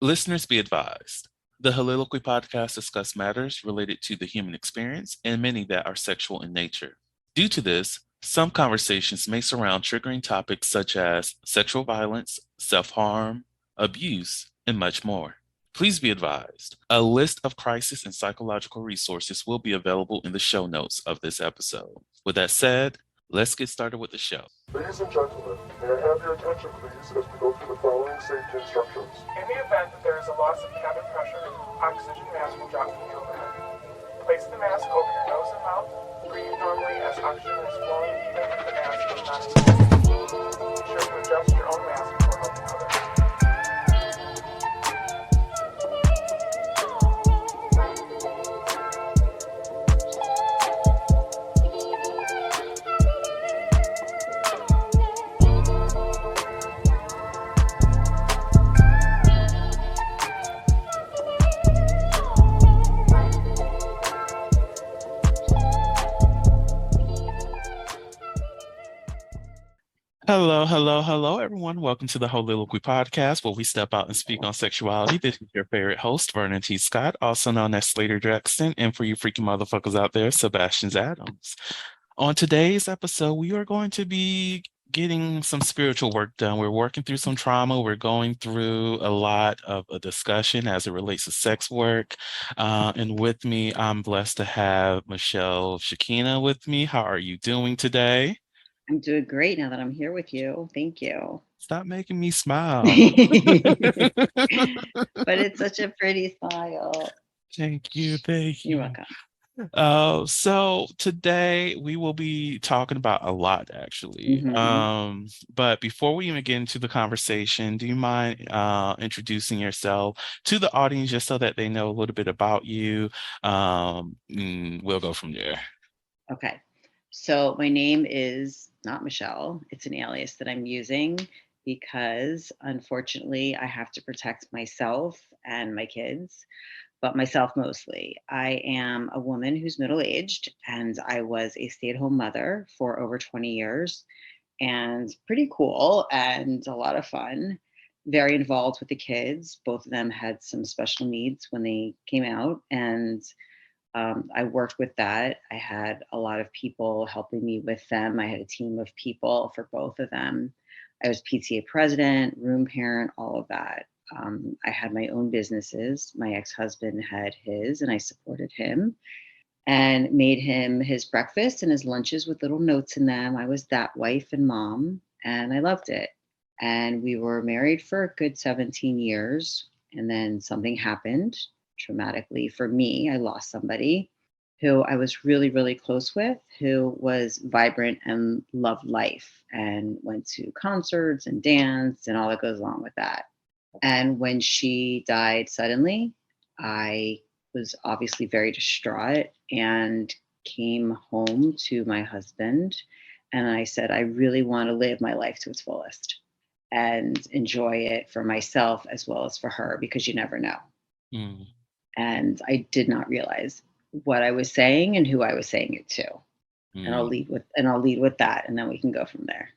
Listeners be advised. The Holiloquy podcast discuss matters related to the human experience and many that are sexual in nature. Due to this, some conversations may surround triggering topics such as sexual violence, self harm, abuse, and much more. Please be advised a list of crisis and psychological resources will be available in the show notes of this episode. With that said, let's get started with the show. Ladies and gentlemen, may I have your attention please as we go through the following safety instructions. In the event that there is a loss of cabin pressure, oxygen mask will drop from the overhead. Place the mask over your nose and mouth. Breathe normally as oxygen is flowing even if the mask is not inflated. Be sure to adjust your own mask before helping others. Hello, everyone. Welcome to the Holiloquy podcast, where we step out and speak on sexuality. This is your favorite host, Vernon T. Scott, also known as Slaytor Jackson, and for you freaking motherfuckers out there, Sebastian Adams. On today's episode, we are going to be getting some spiritual work done. We're working through some trauma. We're going through a lot of a discussion as it relates to sex work. And with me, I'm blessed to have Michelle Shakina with me. How are you doing today? I'm doing great now that I'm here with you. Thank you. Stop making me smile. But it's such a pretty smile. Thank you. You're welcome. So today we will be talking about a lot, actually. But before we even get into the conversation, do you mind introducing yourself to the audience just so that they know a little bit about you? We'll go from there. Okay. So my name is not Michelle. It's an alias that I'm using because unfortunately I have to protect myself and my kids, but myself mostly. I am a woman who's middle-aged and I was a stay-at-home mother for over 20 years and pretty cool and a lot of fun. Very involved with the kids. Both of them had some special needs when they came out, and I worked with that. I had a lot of people helping me with them. I had a team of people for both of them. I was PTA president, room parent, all of that. I had my own businesses. My ex-husband had his, and I supported him and made him his breakfast and his lunches with little notes in them. I was that wife and mom, and I loved it. And we were married for a good 17 years. And then something happened traumatically for me. I lost somebody who I was really, really close with, who was vibrant and loved life and went to concerts and danced and all that goes along with that. And when she died suddenly, I was obviously very distraught and came home to my husband. And I said, I really want to live my life to its fullest and enjoy it for myself as well as for her, because you never know. Mm. And I did not realize what I was saying and who I was saying it to. And I'll lead with that, and then we can go from there.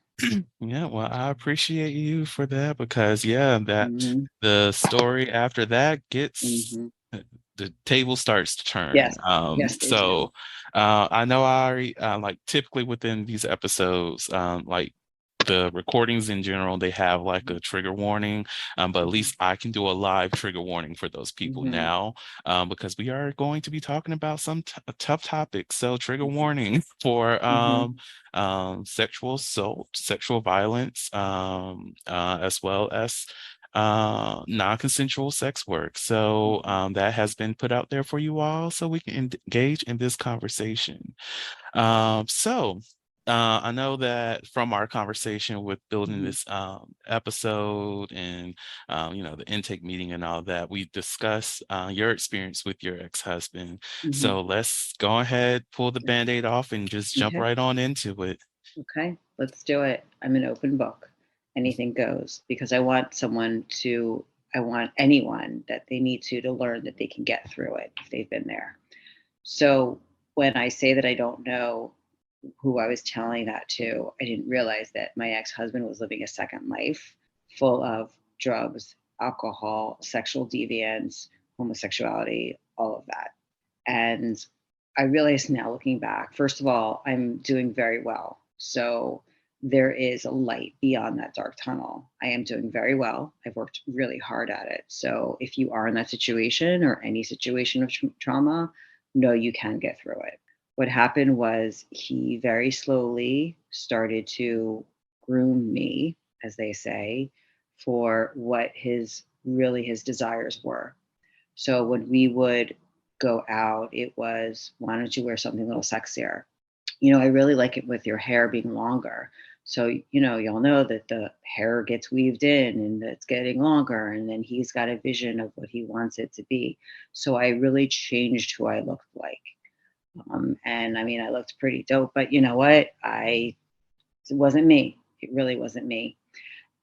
Yeah, well, I appreciate you for that because the story after that gets the table starts to turn. Yes. Yes, they do. I know I already like typically within these episodes, like the recordings in general, they have like a trigger warning, but at least I can do a live trigger warning for those people now, because we are going to be talking about some tough topics. So trigger warning for sexual assault, sexual violence, as well as non-consensual sex work. So that has been put out there for you all so we can engage in this conversation. I know that from our conversation with building this episode and the intake meeting and all that, we discussed your experience with your ex-husband. So let's go ahead, pull the Band-Aid off and just jump right on into it. Okay, let's do it. I'm an open book. Anything goes, because I want anyone that they need to learn that they can get through it if they've been there. So when I say that I don't know who I was telling that to, I didn't realize that my ex-husband was living a second life full of drugs, alcohol, sexual deviance, homosexuality, all of that. And I realize now looking back, first of all, I'm doing very well. So there is a light beyond that dark tunnel. I am doing very well. I've worked really hard at it. So if you are in that situation or any situation of trauma, know you can get through it. What happened was he very slowly started to groom me, as they say, for what his desires were. So when we would go out, it was, why don't you wear something a little sexier? I really like it with your hair being longer. So, y'all know that the hair gets weaved in and it's getting longer. And then he's got a vision of what he wants it to be. So I really changed who I looked like. And I mean, I looked pretty dope, but you know what? It wasn't me. It really wasn't me.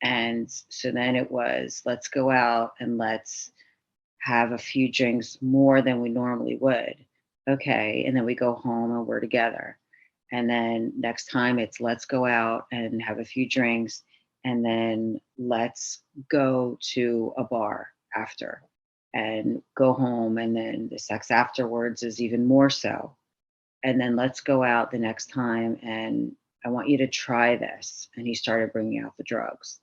And so then it was, let's go out and let's have a few drinks more than we normally would. Okay. And then we go home and we're together. And then next time it's let's go out and have a few drinks. And then let's go to a bar after and go home. And then the sex afterwards is even more so. And then let's go out the next time and I want you to try this. And he started bringing out the drugs.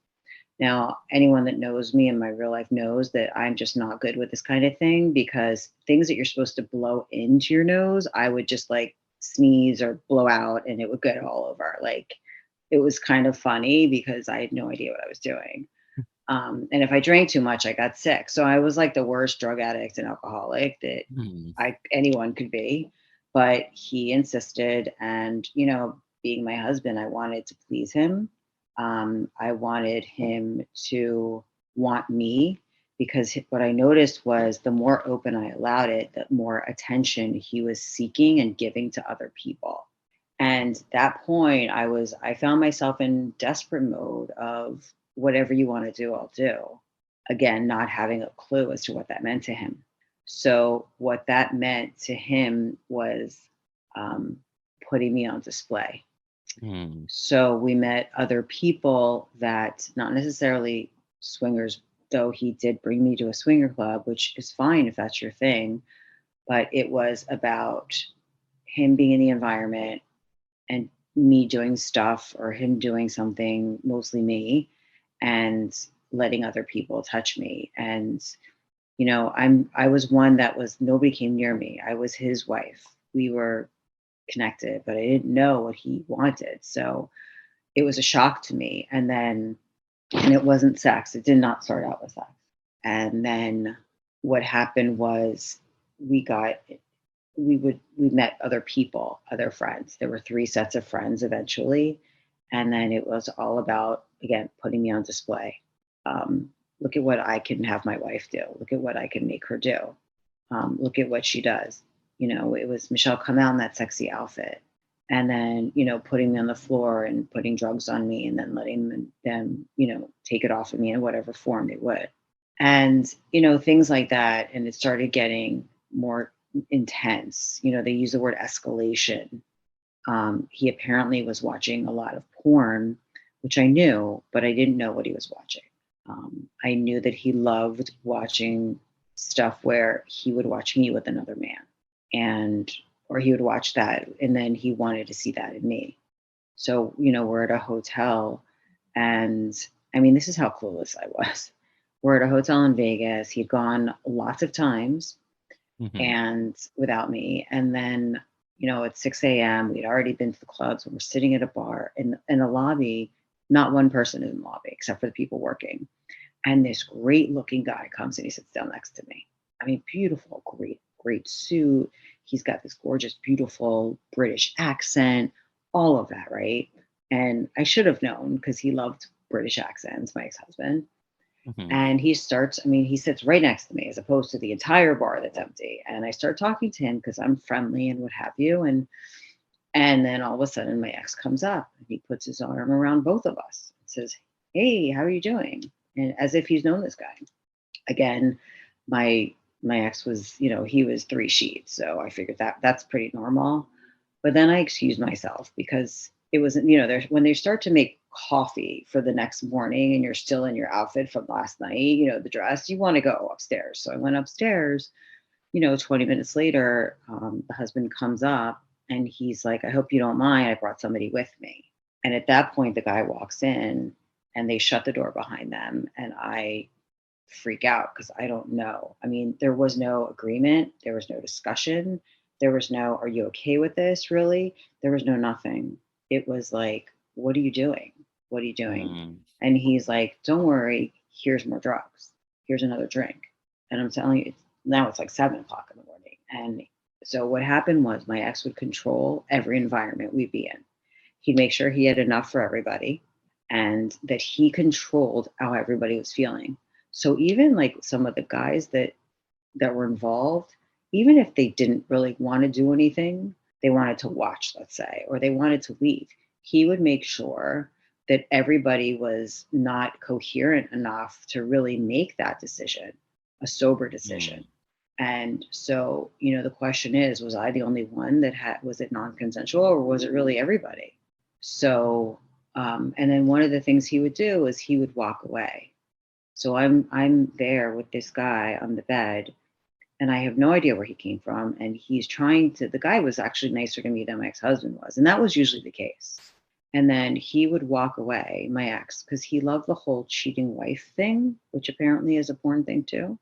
Now, anyone that knows me in my real life knows that I'm just not good with this kind of thing, because things that you're supposed to blow into your nose, I would just like sneeze or blow out and it would get all over. Like, it was kind of funny because I had no idea what I was doing. And if I drank too much, I got sick. So I was like the worst drug addict and alcoholic that Hmm. anyone could be. But he insisted, and being my husband, I wanted to please him. I wanted him to want me, because what I noticed was the more open I allowed it, the more attention he was seeking and giving to other people. And at that point, I found myself in desperate mode of whatever you want to do, I'll do. Again, not having a clue as to what that meant to him. So what that meant to him was um, putting me on display. Hmm. So we met other people that, not necessarily swingers, though he did bring me to a swinger club, which is fine if that's your thing. But it was about him being in the environment and me doing stuff, or him doing something, mostly me, and letting other people touch me. And I was one that was, nobody came near me. I was his wife. We were connected, but I didn't know what he wanted. So it was a shock to me. And it wasn't sex. It did not start out with sex. And then what happened was we met other people, other friends. There were 3 sets of friends eventually. And then it was all about, again, putting me on display. Look at what I can have my wife do. Look at what I can make her do. Look at what she does. It was, Michelle, come out in that sexy outfit. And then, putting me on the floor and putting drugs on me, and then letting them, take it off of me in whatever form they would. And, things like that. And it started getting more intense. They use the word escalation. He apparently was watching a lot of porn, which I knew, but I didn't know what he was watching. I knew that he loved watching stuff where he would watch me with another man, or he would watch that and then he wanted to see that in me. So, we're at a hotel, and I mean, this is how clueless I was. We're at a hotel in Vegas. He'd gone lots of times Hmm. and without me. And then, at 6 a.m., we'd already been to the clubs, and we're sitting at a bar in a lobby. Not one person is in the lobby except for the people working. And this great looking guy comes and he sits down next to me. I mean, beautiful, great suit. He's got this gorgeous, beautiful British accent, all of that, right? And I should have known, because he loved British accents, my ex-husband. Hmm. And he sits right next to me, as opposed to the entire bar that's empty. And I start talking to him because I'm friendly and what have you. And then all of a sudden my ex comes up and he puts his arm around both of us and says, "Hey, how are you doing?" And as if he's known this guy. Again, my ex was, he was 3 sheets. So I figured that's pretty normal. But then I excused myself, because it wasn't, when they start to make coffee for the next morning and you're still in your outfit from last night, the dress, you want to go upstairs. So I went upstairs, 20 minutes later, the husband comes up and he's like, I hope you don't mind. I brought somebody with me. And at that point, the guy walks in and they shut the door behind them. And I freak out because I don't know. I mean, there was no agreement. There was no discussion. There was no, are you okay with this? Really? There was no nothing. It was like, what are you doing? What are you doing? Mm. And he's like, don't worry. Here's more drugs. Here's another drink. And I'm telling you, now it's like 7 o'clock in the morning. And so what happened was my ex would control every environment we'd be in. He'd make sure he had enough for everybody and that he controlled how everybody was feeling. So even like some of the guys that were involved, even if they didn't really want to do anything, they wanted to watch, let's say, or they wanted to leave, he would make sure that everybody was not coherent enough to really make that decision, a sober decision. And so, the question is, was I the only one that was it non-consensual, or was it really everybody? So, and then one of the things he would do is he would walk away. So I'm there with this guy on the bed, and I have no idea where he came from. And he's the guy was actually nicer to me than my ex-husband was. And that was usually the case. And then he would walk away, my ex, because he loved the whole cheating wife thing, which apparently is a porn thing too.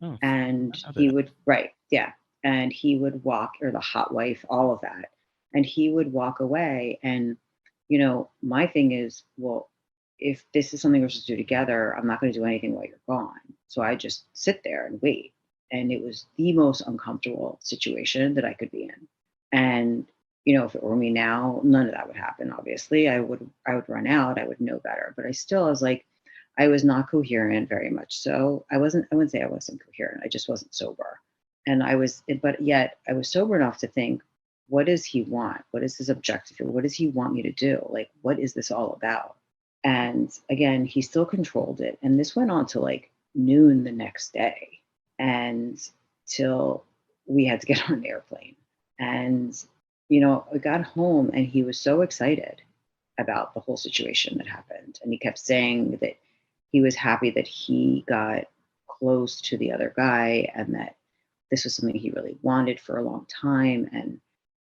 Oh, And he would, right. Yeah. And he would walk, or the hot wife, all of that. And he would walk away. And, my thing is, well, if this is something we're supposed to do together, I'm not going to do anything while you're gone. So I just sit there and wait. And it was the most uncomfortable situation that I could be in. And, if it were me now, none of that would happen. Obviously, I would run out. I would know better. But I was like, I was not coherent very much. So I wouldn't say I wasn't coherent. I just wasn't sober. And but yet I was sober enough to think, what does he want? What is his objective here? What does he want me to do? Like, what is this all about? And again, he still controlled it. And this went on to like noon the next day, and till we had to get on an airplane. And, I got home and he was so excited about the whole situation that happened. And he kept saying that he was happy that he got close to the other guy and that this was something he really wanted for a long time.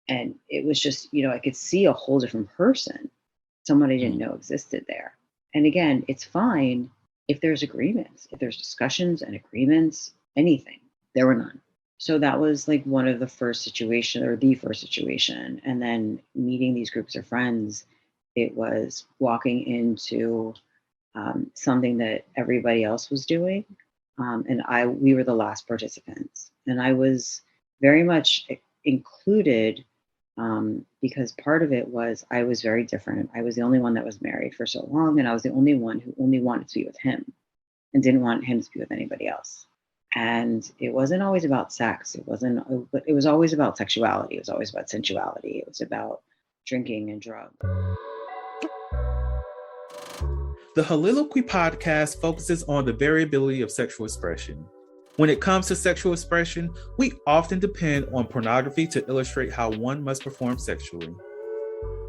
And it was just, I could see a whole different person, someone I didn't know existed there. And again, it's fine if there's agreements, if there's discussions and agreements, anything. There were none. So that was like one of the first situation, or the first situation. And then meeting these groups of friends, it was walking into something that everybody else was doing. And we were the last participants. And I was very much included because part of it was I was very different. I was the only one that was married for so long, and I was the only one who only wanted to be with him and didn't want him to be with anybody else. And it wasn't always about sex. It was always about sexuality. It was always about sensuality. It was about drinking and drugs. The Holiloquy podcast focuses on the variability of sexual expression. When it comes to sexual expression, we often depend on pornography to illustrate how one must perform sexually.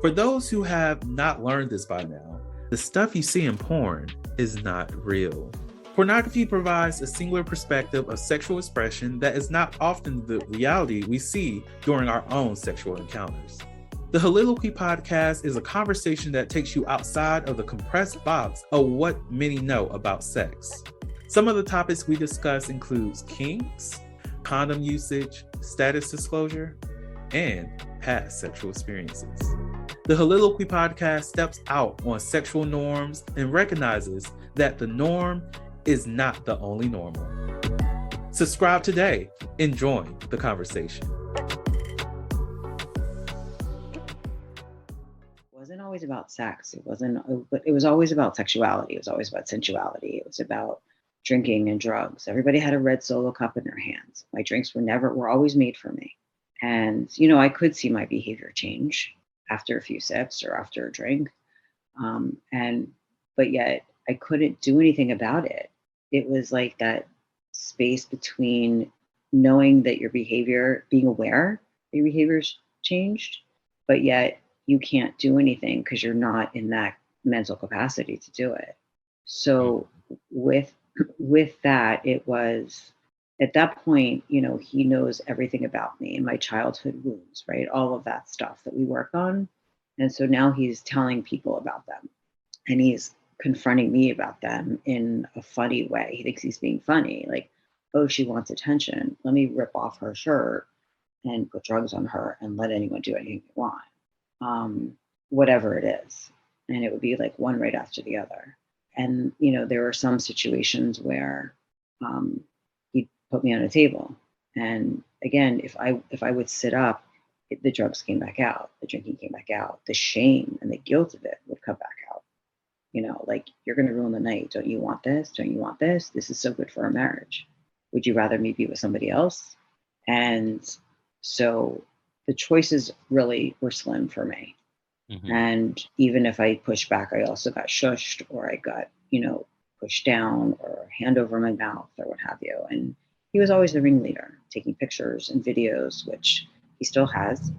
For those who have not learned this by now, the stuff you see in porn is not real. Pornography provides a singular perspective of sexual expression that is not often the reality we see during our own sexual encounters. The Holiloquy podcast is a conversation that takes you outside of the compressed box of what many know about sex. Some of the topics we discuss includes kinks, condom usage, status disclosure, and past sexual experiences. The Holiloquy podcast steps out on sexual norms and recognizes that the norm is not the only normal. Subscribe today and join the conversation. It wasn't always about sex. It was always about sexuality. It was always about sensuality. It was about drinking and drugs. Everybody had a red Solo cup in their hands. My drinks were always made for me. And, I could see my behavior change after a few sips or after a drink. But yet I couldn't do anything about it. It was like that space between knowing that being aware that your behavior's changed, but yet you can't do anything because you're not in that mental capacity to do it. So with with that, it was at that point, he knows everything about me and my childhood wounds, right? All of that stuff that we work on. And so now he's telling people about them and he's confronting me about them in a funny way. He thinks he's being funny, like, oh, she wants attention. Let me rip off her shirt and put drugs on her and let anyone do anything they want, um, whatever it is. And it would be like one right after the other. And there were some situations where um, he'd put me on a table, and again, if I would sit up, the drugs came back out, the drinking came back out, the shame and the guilt of it would come back out. Like, you're going to ruin the night. Don't you want this? Don't you want this? This is so good for our marriage. Would you rather me be with somebody else? And so the choices really were slim for me. Mhm. And even if I pushed back, I also got shushed or I got, pushed down or hand over my mouth or what have you. And he was always the ringleader, taking pictures and videos, which he still has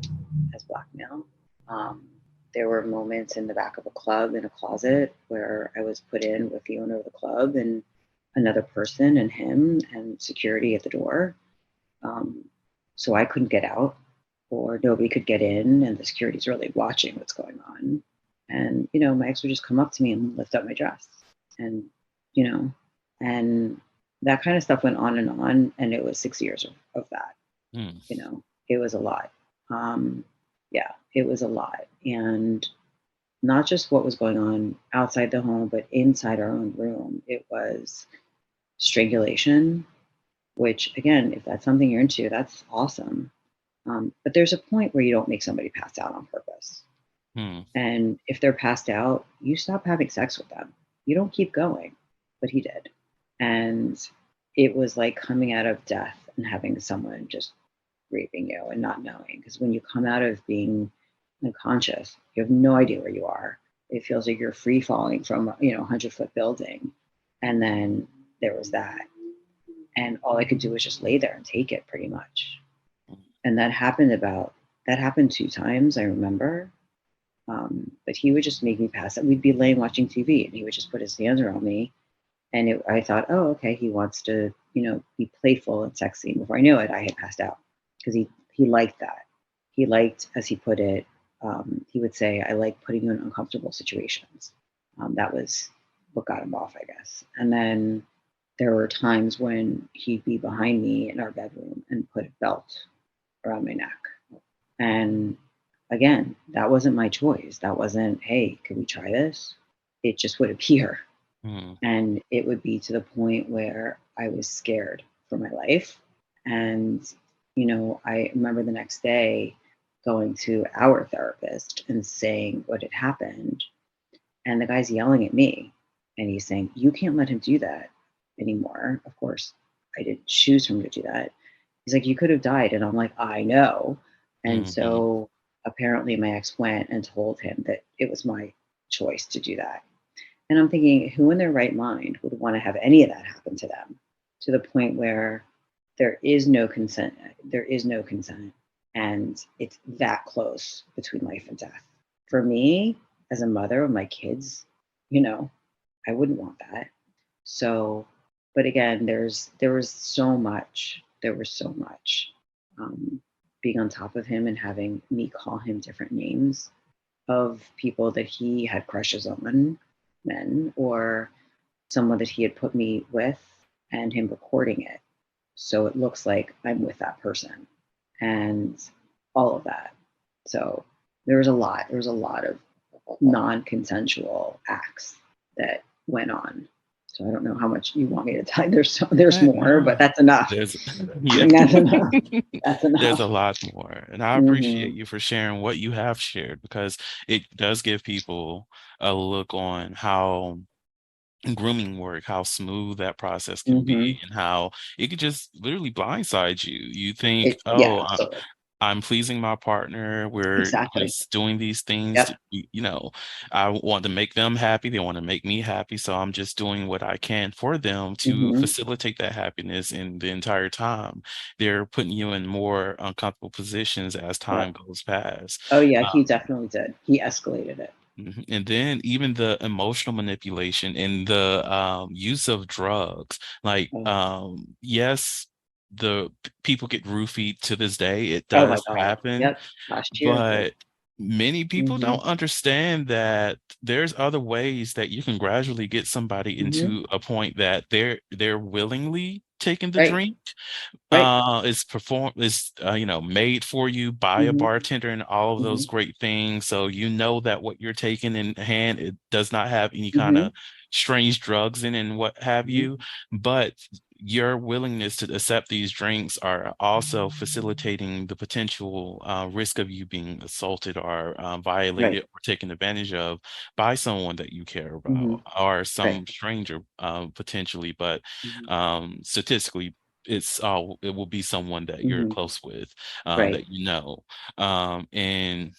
as blackmail. Um, there were moments in the back of a club in a closet where I was put in with the owner of the club and another person and him and security at the door. Um, so I couldn't get out or nobody could get in, and the security's really watching what's going on. And, my ex would just come up to me and lift up my dress. And, you know, and that kind of stuff went on. And it was 6 years of that. Mm. It was a lot. Yeah, it was a lot. And not just what was going on outside the home, but inside our own room. It was strangulation, which, again, if that's something you're into, that's awesome. But there's a point where you don't make somebody pass out on purpose. Mm. And if they're passed out, you stop having sex with them. You don't keep going. But he did. And it was like coming out of death and having someone just raping you and not knowing. Because when you come out of being unconscious, you have no idea where you are. It feels like you're free falling from, a 100-foot building. And then there was that. And all I could do was just lay there and take it pretty much. And that happened 2 times, I remember. But he would just make me pass it. We'd be laying watching TV and he would just put his hands around me. And I thought, oh, okay, he wants to, be playful and sexy. And before I knew it, I had passed out because he liked that. He liked, as he put it, he would say, I like putting you in uncomfortable situations. That was what got him off, I guess. And then there were times when he'd be behind me in our bedroom and put a belt around my neck. And again, that wasn't my choice. That wasn't, hey, can we try this? It just would appear. Mm. And it would be to the point where I was scared for my life. And, I remember the next day going to our therapist and saying what had happened. And the guy's yelling at me and he's saying, you can't let him do that anymore. Of course, I didn't choose for him to do that. He's like, you could have died. And I'm like, I know. And Mhm. so apparently my ex went and told him that it was my choice to do that. And I'm thinking, who in their right mind would want to have any of that happen to them to the point where there is no consent? There is no consent. And it's that close between life and death. For me, as a mother of my kids, I wouldn't want that. So, but again, there was so much. There was so much being on top of him and having me call him different names of people that he had crushes on, men, or someone that he had put me with, and him recording it. So it looks like I'm with that person and all of that. So there was a lot. There was a lot of non-consensual acts that went on. So I don't know how much you want me to tell. There's more, No, but that's enough. there's I yeah. mean, that's enough. That's There's enough. a lot more. And I appreciate Hmm. you for sharing what you have shared because it does give people a look on how grooming work, how smooth that process can be, Hmm. and how it could just literally blindside you. You think, Yeah, oh, absolutely. I'm pleasing my partner. We're Exactly. just doing these things to Yep. be, I want to make them happy. They want to make me happy. So I'm just doing what I can for them to Hmm. facilitate that happiness. And the entire time, they're putting you in more uncomfortable positions as time Yep. goes past. Oh yeah, he Um, definitely did. He escalated it. And then even the emotional manipulation and the use of drugs. Like, Oh, yes, the people get roofied to this day. It oh my does God. happen, Yep. Last year it did. but many people Hmm. don't understand that there's other ways that you can gradually get somebody Hmm. into a point that they're willingly taking the Right. drink. Right. It's made for you by a Hmm. bartender and all of those Hmm. great things. So you know that what you're taking in hand, it does not have any kind Hmm. of strange drugs in and what have Hmm. you. But your willingness to accept these drinks are also facilitating the potential risk of you being assaulted or Right. violated or taken advantage of by someone that you care Hmm. about or Right. some stranger potentially. But Hmm. statistically, it will be someone that you're Hmm. close with, Right. that you know. And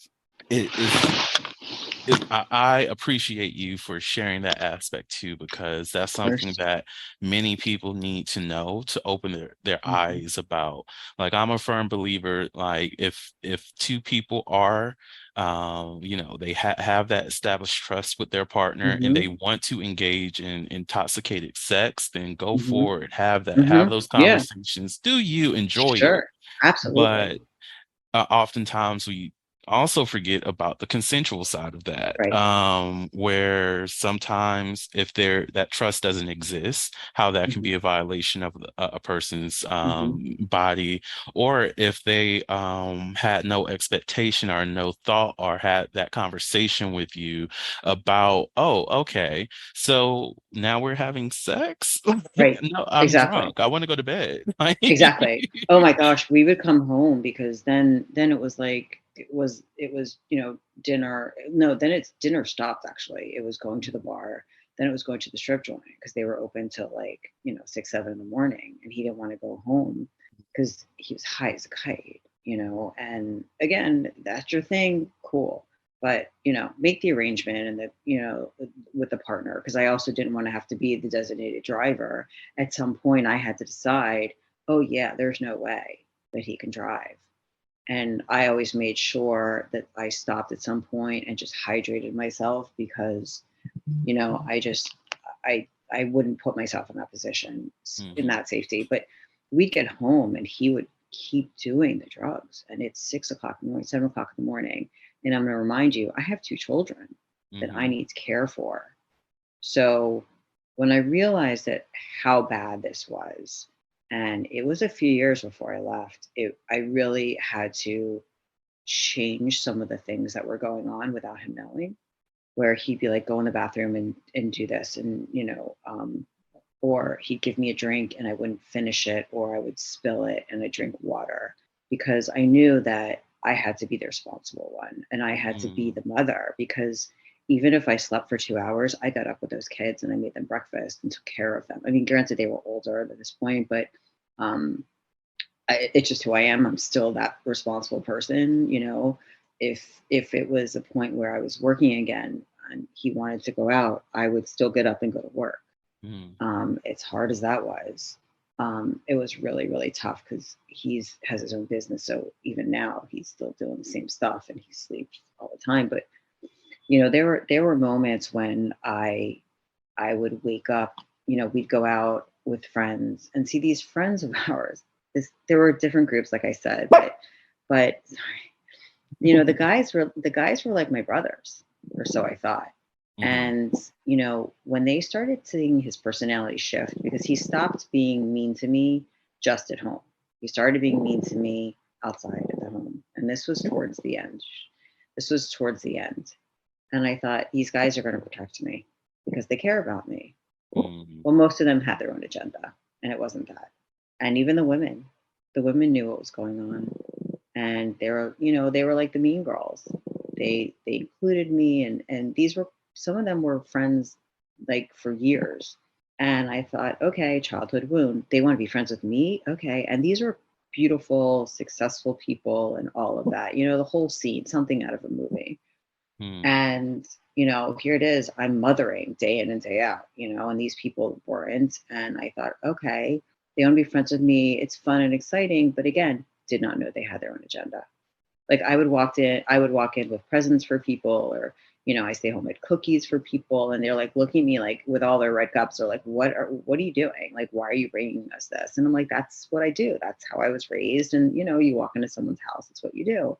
it is I appreciate you for sharing that aspect too, because that's Of something course. that many people need to know to open their Hmm. eyes about. Like, I'm a firm believer, like if two people are they have that established trust with their partner and Hmm. they want to engage in intoxicated sex, then go Hmm. for it. Have Hmm. those Yeah. conversations. Do you enjoy it? Sure. Absolutely. But oftentimes we also forget about the consensual side of that, Right. where sometimes if that trust doesn't exist, how that can Hmm. be a violation of a person's Hmm. body, or if they had no expectation or no thought or had that conversation with you about, oh, okay, so now we're having sex. Right. No, I'm Exactly. drunk. I want to go to bed. Exactly. Oh my gosh, we would come home because then it was like dinner. No, then it's dinner stopped actually. It was going to the bar. Then it was going to the strip joint because they were open till like 6, 7 in the morning, and he didn't want to go home because he was high as a kite. And again, that's your thing, cool. But make the arrangement and with the partner because I also didn't want to have to be the designated driver. At some point, I had to decide, oh yeah, there's no way that he can drive. And I always made sure that I stopped at some point and just hydrated myself because, I just I wouldn't put myself in that position in Mhm. that safety. But we'd get home and he would keep doing the drugs. And it's 6 o'clock in the morning, 7 o'clock in the morning. And I'm gonna remind you, I have two children that I Mhm. need to care for. So when I realized that how bad this was, and it was a few years before I left, I really had to change some of the things that were going on without him knowing. Where he'd be like, "Go in the bathroom and do this," and or he'd give me a drink and I wouldn't finish it, or I would spill it and I drink water because I knew that I had to be the responsible one and I had to be Mm. the mother because even if I slept for 2 hours, I got up with those kids and I made them breakfast and took care of them. I mean, granted, they were older at this point, but um, it's just who I am. I'm still that responsible person. If it was a point where I was working again and he wanted to go out, I would still get up and go to work. Mm. As hard as that was, it was really, really tough because he's has his own business. So even now, he's still doing the same stuff and he sleeps all the time. But there were moments when I would wake up. We'd go out with friends and see these friends of ours. There were different groups, like I said, but the guys were like my brothers, or so I thought. Mhm. And when they started seeing his personality shift, because he stopped being mean to me just at home, he started being mean to me outside of the home, and this was towards the end. This was towards the end, and I thought these guys are going to protect me because they care about me. Mhm. Well, most of them had their own agenda, and it wasn't that. And even the women knew what was going on, and they were like the mean girls. They included me, and these were some of them were friends like for years. And I thought, okay, childhood wound. They want to be friends with me, okay. And these were beautiful, successful people, and all of that. The whole scene, something out of a movie. Mhm. And here it is. I'm mothering day in and day out. And these people weren't. And I thought, okay, they want to be friends with me. It's fun and exciting, but again, did not know they had their own agenda. Like I would walk in with presents for people, or I stay home at cookies for people, and they're like looking at me like with all their red cups. They're like, what are you doing? Like, why are you bringing us this? And I'm like, that's what I do. That's how I was raised. And, you walk into someone's house, it's what you do.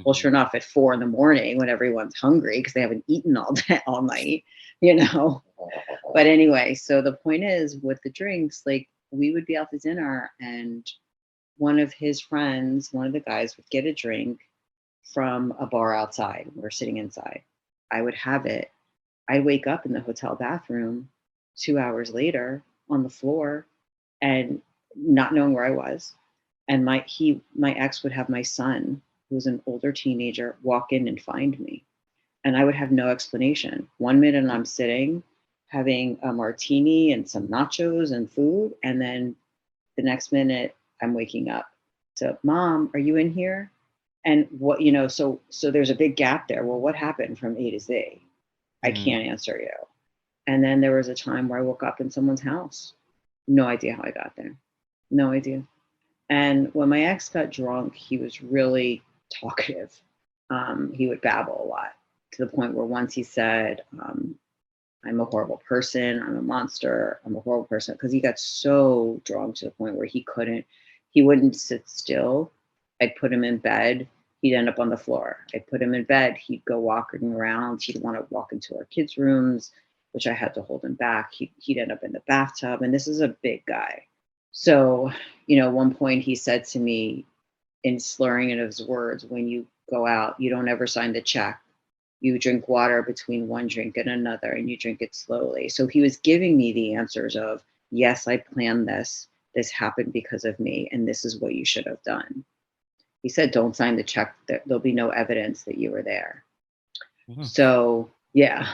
Well, sure enough, at 4 a.m, when everyone's hungry because they haven't eaten all day, all night, But anyway, so the point is with the drinks, like we would be out to dinner and one of his friends, one of the guys would get a drink from a bar outside. We're sitting inside. I would have it. I'd wake up in the hotel bathroom 2 hours later on the floor and not knowing where I was. And my ex would have my son, who was an older teenager, walk in and find me. And I would have no explanation. 1 minute I'm sitting having a martini and some nachos and food. And then the next minute I'm waking up. So, Mom, are you in here? And what, so there's a big gap there. Well, what happened from A to Z? I can't answer you. And then there was a time where I woke up in someone's house. No idea how I got there. No idea. And when my ex got drunk, he was really talkative. He would babble a lot to the point where once he said, I'm a horrible person. I'm a monster. I'm a horrible person. Because he got so drunk to the point where he wouldn't sit still. I'd put him in bed. He'd end up on the floor. I'd put him in bed. He'd go walking around. He'd want to walk into our kids' rooms, which I had to hold him back. He'd end up in the bathtub. And this is a big guy. So, one point he said to me in slurring in his words, when you go out, you don't ever sign the check. You drink water between one drink and another, and you drink it slowly. So he was giving me the answers of, yes, I planned this. This happened because of me, and this is what you should have done. He said, don't sign the check. There'll be no evidence that you were there. So, yeah,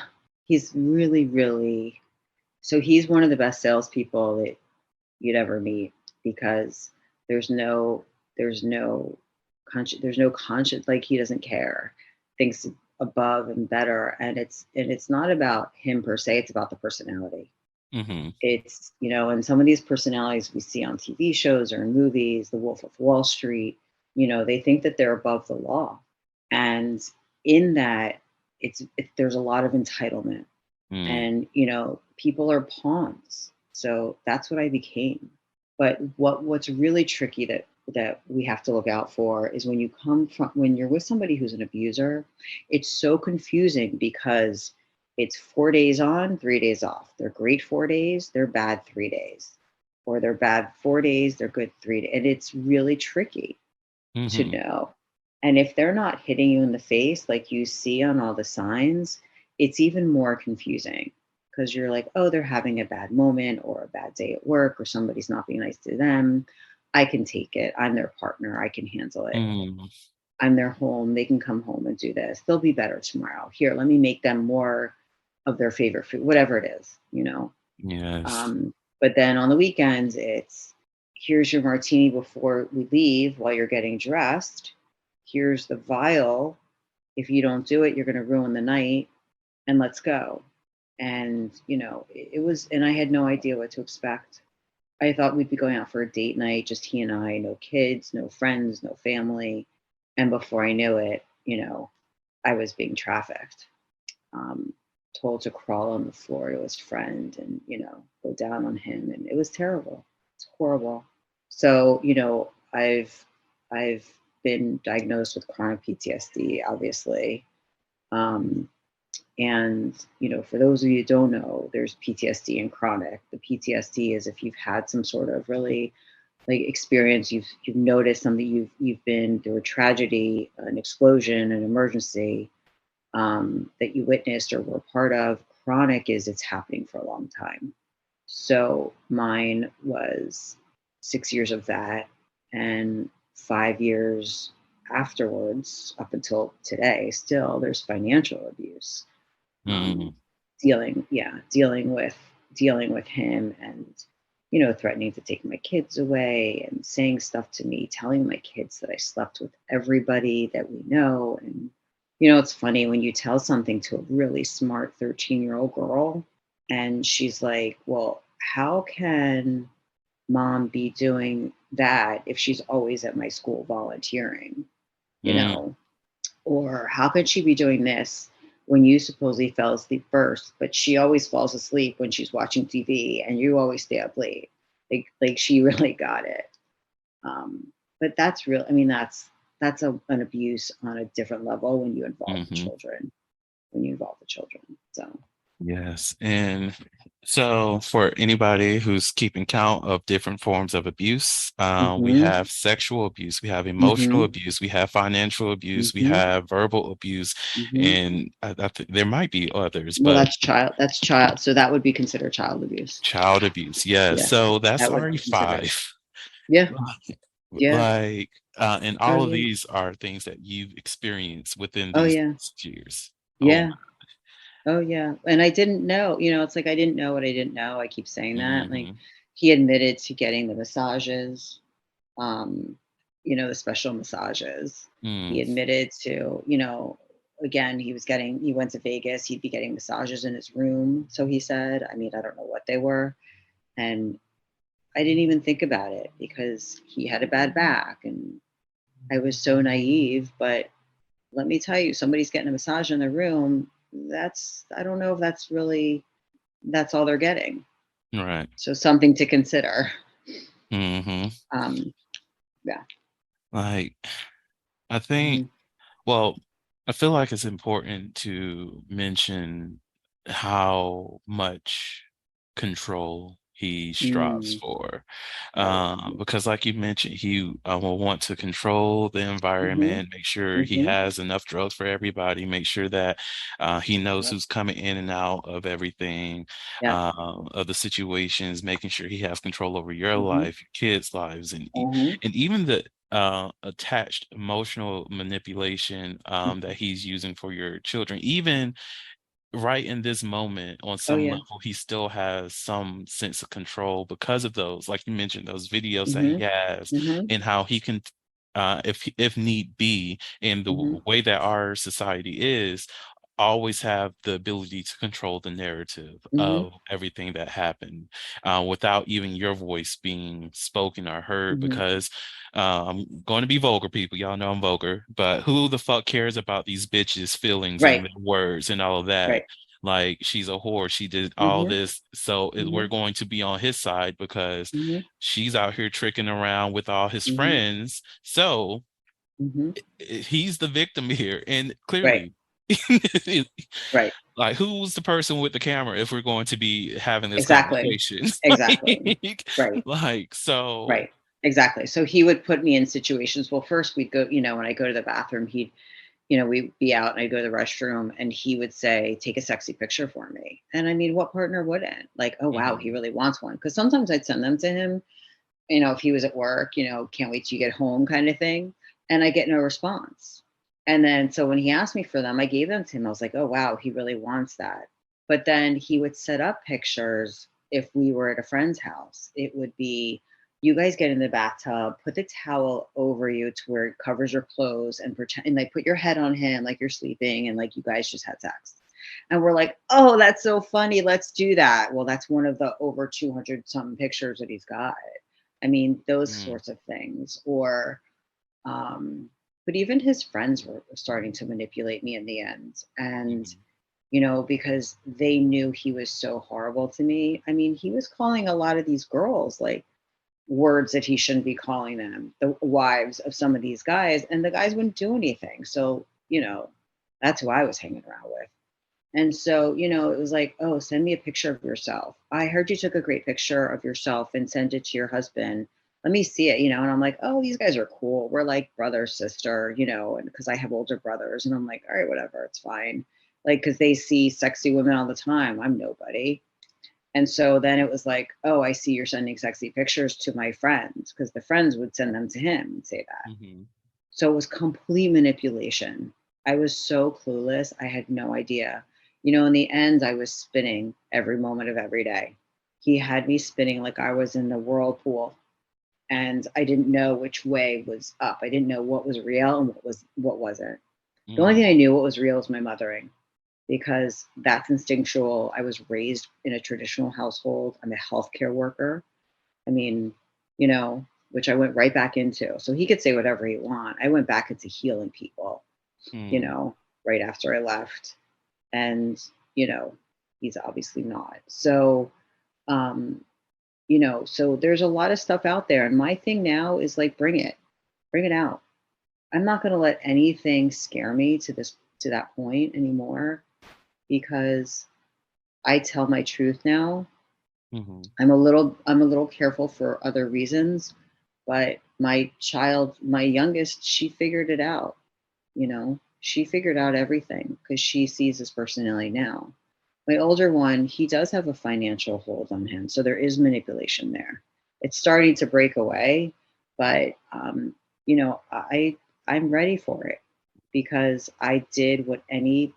he's really, really, so he's one of the best salespeople that you'd ever meet because there's no conscience, like he doesn't care, thinks above and better. And it's not about him per se, it's about the personality. It's, and some of these personalities we see on TV shows or in movies, The Wolf of Wall Street, they think that they're above the law. And in that, there's a lot of entitlement. And, people are pawns. So that's what I became. But what's really tricky that we have to look out for is when you're with somebody who's an abuser, it's so confusing because it's 4 days on, 3 days off. They're great 4 days, they're bad 3 days. Or they're bad 4 days, they're good 3 days. And it's really tricky to know. And if they're not hitting you in the face like you see on all the signs, it's even more confusing because you're like, oh, they're having a bad moment or a bad day at work or somebody's not being nice to them. I can take it. I'm their partner. I can handle it. I'm their home. They can come home and do this. They'll be better tomorrow. Here, let me make them more of their favorite food, whatever it is, Yes. But then on the weekends, it's here's your martini before we leave while you're getting dressed. Here's the vial. If you don't do it, you're going to ruin the night and let's go. And, it was, and I had no idea what to expect. I thought we'd be going out for a date night, just he and I, no kids, no friends, no family. And before I knew it, I was being trafficked, told to crawl on the floor to his friend and, go down on him. And it was terrible. It's horrible. So, I've been diagnosed with chronic PTSD, obviously. And, for those of you who don't know, there's PTSD and chronic. The PTSD is if you've had some sort of really experience, you've noticed something, you've been through a tragedy, an explosion, an emergency that you witnessed or were part of. Chronic is it's happening for a long time. So mine was 6 years of that and 5 years afterwards, up until today, still there's financial abuse. Dealing with him and, threatening to take my kids away and saying stuff to me, telling my kids that I slept with everybody that we know. And, it's funny when you tell something to a really smart 13-year-old girl and she's like, well, how can mom be doing that if she's always at my school volunteering, or how could she be doing this when you supposedly fell asleep first, but she always falls asleep when she's watching TV and you always stay up late. Like she really got it. But that's real. I mean, that's an abuse on a different level when you involve the Hmm. children. When you involve the children. So. Yes. And so for anybody who's keeping count of different forms of abuse, we Mhm. have sexual abuse, we have emotional Mhm. abuse, we have financial abuse, we Mhm. have verbal abuse, Mhm. and I think there might be others, Well, but that's child. So that would be considered child abuse. child abuse. Yes. Yeah, So that's that would already be considered. five. Yeah, yeah. Like, and Oh all of yeah. these are things that you've experienced within Oh these yeah. 6 years. Oh Yeah. Oh yeah. And I didn't know. It's like I didn't know what I didn't know. I keep saying that. Like my. he admitted to getting the massages, um, the special massages. He Hmm. admitted to, again, he went to Vegas. He'd be getting massages in his room. So he said. I mean, I don't know what they were, and I didn't even think about it because he had a bad back and I was so naive. But let me tell you, somebody's getting a massage in their room. I don't know if that's all they're getting. Right. So something to consider. Hmm. Um, yeah. Like, I think, Hmm. well, I feel like it's important to mention how much control he strives Mm, for. right. Because, like you mentioned, he will want to control the Hmm. environment, make sure he Hmm. has enough drugs for everybody, make sure that he knows Yep. who's coming in and out of everything, Yep. of the situations, making sure he has control over your Hmm. life, your kids' lives, Hmm. and even the attached emotional manipulation that he's using for your children. Even right in this moment, on Oh some yeah. level, he still has some sense of control because of those, like you mentioned, those videos that he Hmm. has, Hmm. and how he can, if need be, in the Hmm. way that our society is, always have the ability to control the narrative Hmm. of everything that happened, without even your voice being spoken or heard. Hmm. Because I'm going to be vulgar, people. Y'all know I'm vulgar, but who the fuck cares about these bitches' feelings and Right. their words and all of that? Right. Like, she's a whore. She did all Hmm. this. So we're Hmm. going to be on his side because Hmm. she's out here tricking around with all his Hmm. friends. So Hmm. he's the victim here. And Right. clearly, Right. like, who's the person with the camera if we're going to be having this Exactly. conversation? Exactly. Right. So, Right. Exactly. So he would put me in situations. Well, first we'd go, when I go to the bathroom, we'd be out and I'd go to the restroom and he would say, take a sexy picture for me. And I mean, what partner wouldn't? Like, oh, wow, he mhm, really wants one. Cause sometimes I'd send them to him, if he was at work, can't wait till you get home kind of thing. And I get no response. And then so when he asked me for them, I gave them to him. I was like, oh, wow, he really wants that. But then he would set up pictures if we were at a friend's house. It would be you guys get in the bathtub, put the towel over you to where it covers your clothes and pretend and like put your head on him like you're sleeping and like you guys just had sex. And we're like, oh, that's so funny. Let's do that. Well, that's one of the over 200 something pictures that he's got. I mean, those mm, sorts of things. Um, but even his friends were starting to manipulate me in the end. And, mhm, because they knew he was so horrible to me. I mean, he was calling a lot of these girls like words that he shouldn't be calling them, the wives of some of these guys, and the guys wouldn't do anything. So, that's who I was hanging around with. And so, it was like, oh, send me a picture of yourself. I heard you took a great picture of yourself and sent it to your husband. Let me see it, and I'm like, oh, these guys are cool. We're like brother, sister, and because I have older brothers. And I'm like, all right, whatever, it's fine. Like, because they see sexy women all the time. I'm nobody. And so then it was like, oh, I see you're sending sexy pictures to my friends because the friends would send them to him and say that. mhm, So it was complete manipulation. I was so clueless. I had no idea. In the end, I was spinning every moment of every day. He had me spinning like I was in the whirlpool and I didn't know which way was up. I didn't know what was real and what wasn't. The only thing mm, I knew what was real was my mothering because that's instinctual. I was raised in a traditional household. I'm a healthcare worker. I mean, which I went right back into. So he could say whatever he want. I went back into healing people, you mm, know, right after I left. And, you know, he's obviously not. So, um, you know, so there's a lot of stuff out there. And my thing now is like, bring it out. I'm not going to let anything scare me to that point anymore, because I tell my truth now. Mm-hmm. I'm a little careful for other reasons, but my youngest, she figured it out, you know. She figured out everything because she sees his personality now. My older one, he does have a financial hold on him, so there is manipulation there. It's starting to break away, but you know, I'm ready for it, because I did what any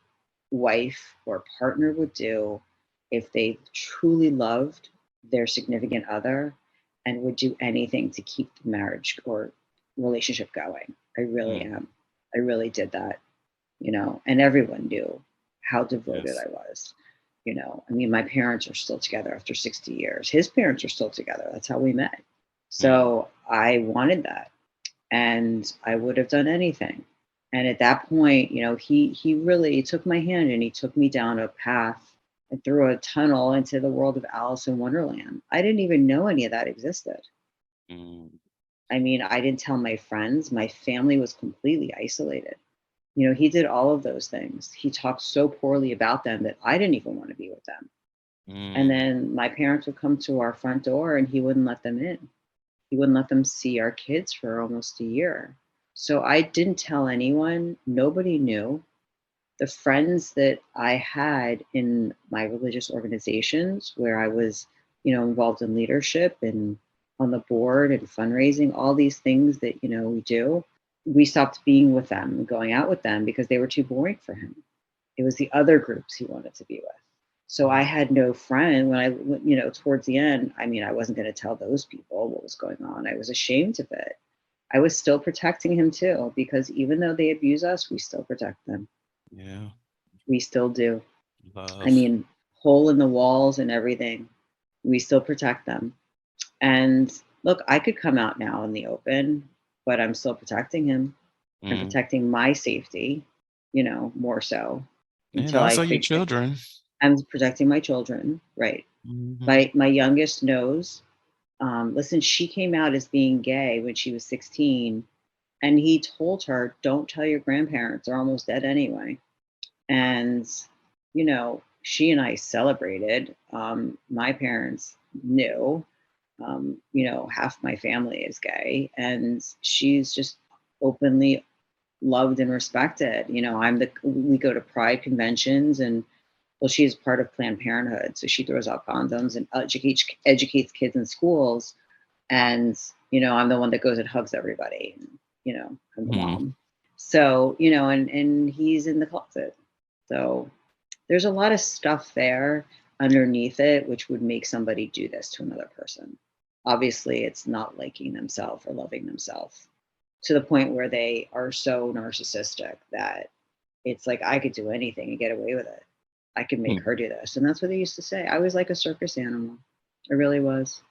wife or partner would do if they truly loved their significant other, and would do anything to keep the marriage or relationship going. I really Mm. am. I really did that, you know, and everyone knew how devoted Yes. I was. You know, I mean, my parents are still together after 60 years. His parents are still together. That's how we met. Mm. So I wanted that, and I would have done anything. And at that point, you know, he really took my hand and he took me down a path and through a tunnel into the world of Alice in Wonderland. I didn't even know any of that existed. Mm. I mean, I didn't tell my friends. My family was completely isolated. You know, he did all of those things. He talked so poorly about them that I didn't even want to be with them. And Mm. then my parents would come to our front door and he wouldn't let them in. He wouldn't let them see our kids for almost a year. So I didn't tell anyone. Nobody knew. The friends that I had in my religious organizations where I was, you know, involved in leadership and on the board and fundraising, all these things that, you know, we do, we stopped being with them and going out with them because they were too boring for him. It was the other groups he wanted to be with. So I Mm. had no friend when you know, towards the end, I mean, I wasn't going to tell those people what was going on. I was ashamed of it. I was still protecting him too, because even though they abuse us, we still protect them. Yeah. We still do. I Love. mean, hole in the walls and everything, we still protect them. And look, I could come out now in the open, but I'm still protecting him. I'm Mm. protecting my safety, you know, more so And until I also your figure. children. I'm protecting my children, right? Mm-hmm. My youngest knows. Listen, she came out as being gay when she was 16, and he told her, "Don't tell your grandparents; they're almost dead anyway." And you know, she and I celebrated. My parents knew. You know, half my family is gay, and she's just openly loved and respected. You know, we go to pride conventions, and well, she's part of Planned Parenthood, so she throws out condoms and educates kids in schools. And you know, I'm the one that goes and hugs everybody. And, you know, I'm the Mm-hmm. mom. So you know, and he's in the closet. So there's a lot of stuff there underneath it, which would make somebody do this to another person. Obviously, it's not liking themselves or loving themselves to the point where they are so narcissistic that it's like I could do anything and get away with it. I could make her do this. And that's what they used to say. I was like a circus animal. I really was.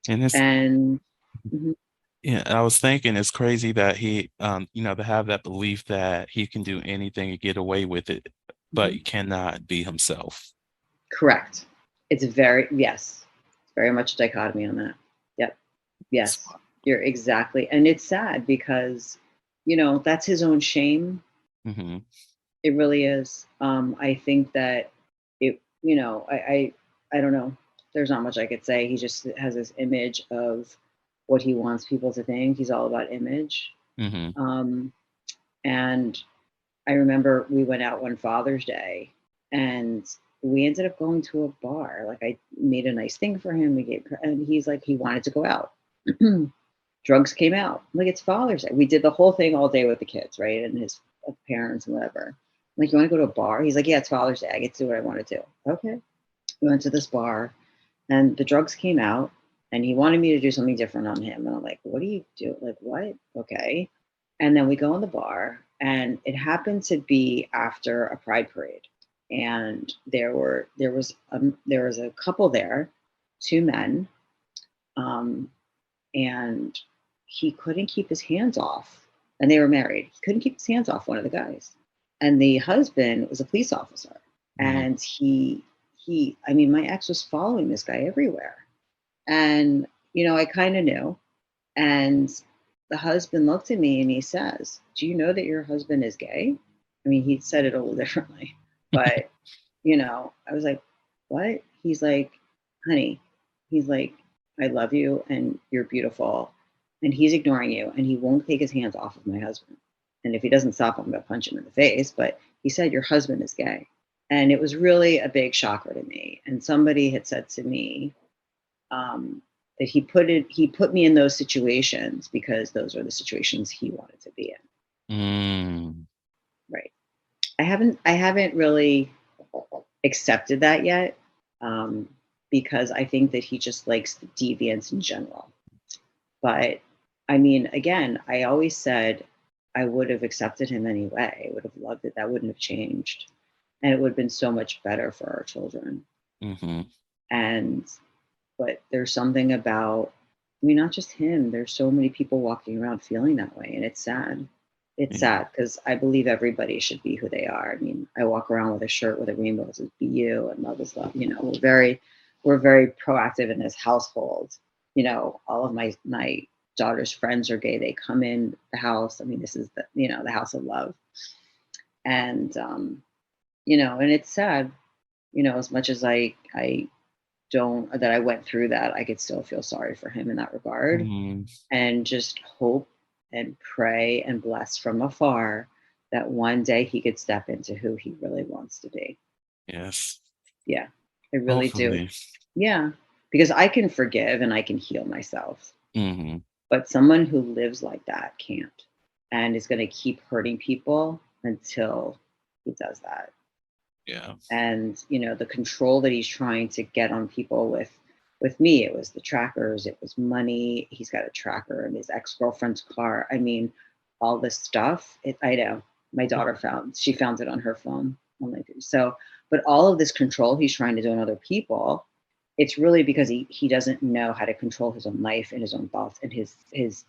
And it's And mhm, yeah, I was thinking it's crazy that he to have that belief that he can do anything and get away with it, but mhm. he cannot be himself. Correct. Yes, it's very much a dichotomy on that. Yep. It's Yes, you're exactly. And it's sad because, you know, that's his own shame. mm-hmm. It really is. I think that you know, I don't know. There's not much I could say. He just has this image of what he wants people to think. He's all about image. Mm-hmm. Um, and I remember we went out one Father's Day, and we ended up going to a bar. Like I made a nice thing for him. And he's like, he wanted to go out. Drugs came out. I'm like, it's Father's Day. We did the whole thing all day with the kids, right? And his parents and whatever. I'm like, you want to go to a bar? He's like, yeah, it's Father's Day. I get to do what I want to do. Okay. We went to this bar, and the drugs came out, and he wanted me to do something different on him. And I'm like, what do you do? Like, what? Okay. And then we go in the bar, and it happened to be after a pride parade. And there was a couple there, two men, um, and he couldn't keep his hands off. And they were married. He couldn't keep his hands off one of the guys. And the husband was a police officer. Mm. And I mean, my ex was following this guy everywhere. And, I kind of knew. And the husband looked at me and he says, "Do you know that your husband is gay?" I mean, he said it a little differently, but, I was like, "What?" He's like, "Honey," he's like, "I love you and you're beautiful." And he's ignoring you and he won't take his hands off of my husband. And if he doesn't stop, I'm going to punch him in the face. But he said, "Your husband is gay." And it was really a big shocker to me. And somebody had said to me, um, that he put me in those situations because those are the situations he wanted to be in. Mm. Right. I haven't really accepted that yet, because I think that he just likes the deviance in general. But I mean, again, I always said I would have accepted him anyway. I would have loved it. That wouldn't have changed. And it would have been so much better for our children. Mm-hmm. And but there's something about, I mean, not just him, there's so many people walking around feeling that way, and it's sad. It's Yeah. sad because I believe everybody should be who they are. I mean, I walk around with a shirt with a rainbow that says "Be you" and "Love is love." We're very proactive in this household. All of my daughter's friends are gay. They come in the house. I mean, this is the house of love, and and it's sad. As much as I don't that I went through that, I could still feel sorry for him in that regard, Mm. and just hope and pray and bless from afar that one day he could step into who he really wants to be. Yes. Yeah, I really do. Hopefully. Yeah, because I can forgive and I can heal myself, Mm-hmm. but someone who lives like that can't and is going to keep hurting people until he does that. Yeah. And the control that he's trying to get on people with me, it was the trackers, it was money. He's got a tracker in his ex-girlfriend's car. I mean, all this stuff. I know my daughter she found it on her phone. So but all of this control he's trying to do on other people, it's really because he doesn't know how to control his own life and his own thoughts and his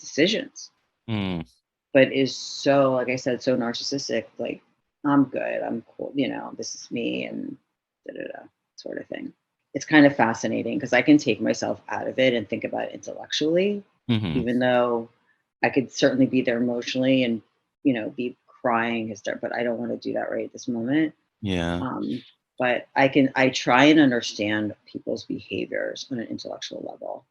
decisions, Mm. but is so, like I said, so narcissistic. Like, I'm good, I'm cool, this is me, and da da da, sort of thing. It's kind of fascinating because I can take myself out of it and think about it intellectually, Mm-hmm. even though I could certainly be there emotionally and be crying hysterical, but I don't want to do that right at this moment. Yeah. Um, but I try and understand people's behaviors on an intellectual level,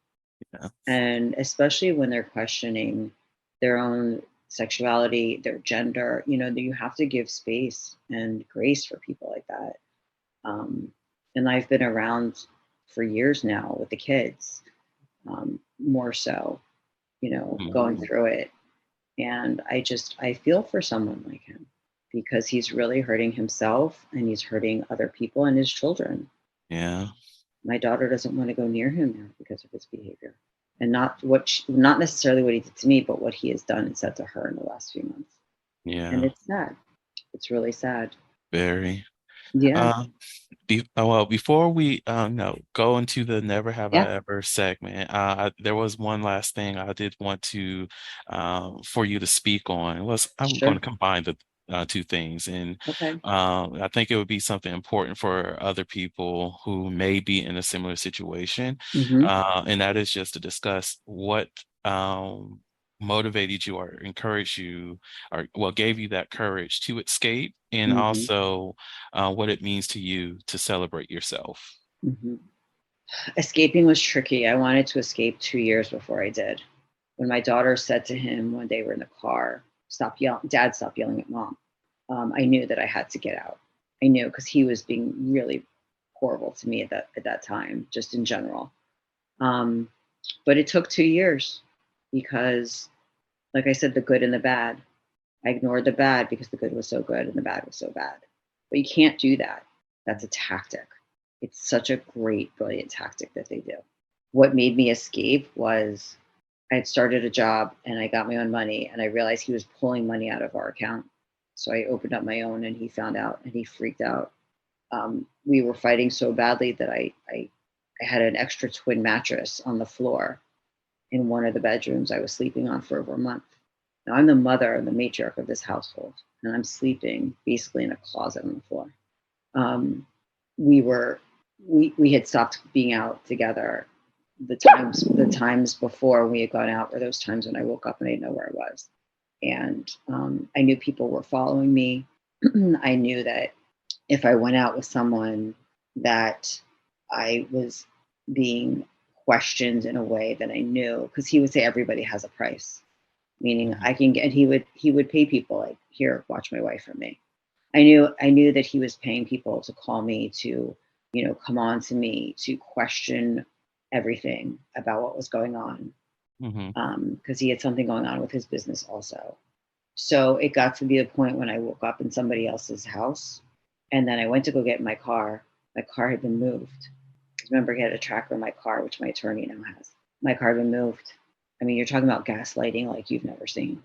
Yeah. and especially when they're questioning their own sexuality, their gender, that you have to give space and grace for people like that. um, and I've been around for years now with the kids, more so, going Mhm. through it, and I feel for someone like him because he's really hurting himself and he's hurting other people and his children. Yeah. My daughter doesn't want to go near him now because of his behavior, and not necessarily what he did to me, but what he has done and said to her in the last few months. And Yeah. it's sad. It's really sad. Very. Yeah. Uh, well, before we no go into the never have I Yeah. ever segment, there was one last thing I did want to for you to speak on. I'm going to Sure. combine the two things, and Okay. I think it would be something important for other people who may be in a similar situation, Mm-hmm. and that is just to discuss what motivated you or encouraged you, or well, gave you that courage to escape, and Mm-hmm. also what it means to you to celebrate yourself. Mm-hmm. Escaping was tricky. I wanted to escape 2 years before I did. When my daughter said to him one day, we're in the car, "Stop yelling, Dad, stop yelling at Mom." I knew that I had to get out. I knew because he was being really horrible to me at that time, just in general. Um, but it took 2 years because, like I said, the good and the bad. I ignored the bad because the good was so good and the bad was so bad. But you can't do that. That's a tactic. It's such a great, brilliant tactic that they do. What made me escape was I had started a job and I got my own money and I realized he was pulling money out of our account. So I opened up my own and he found out and he freaked out. We were fighting so badly that I had an extra twin mattress on the floor in one of the bedrooms I was sleeping on for over a month. Now I'm the mother and the matriarch of this household, and I'm sleeping basically in a closet on the floor. we were we had stopped being out together. The times before we had gone out were those times when I woke up and I didn't know where I was. And I knew people were following me. I knew that if I went out with someone, that I was being questioned in a way that I knew, because he would say everybody has a price, meaning I can get. He would pay people like, here, watch my wife for me. I knew that he was paying people to call me, to come on to me, to question everything about what was going on, because he had something going on with his business also. So it got to be a point when I woke up in somebody else's house, and then I went to go get in my car. My car had been moved. Remember, he had a tracker in my car, which my attorney now has. My car had been moved. I mean, you're talking about gaslighting like you've never seen.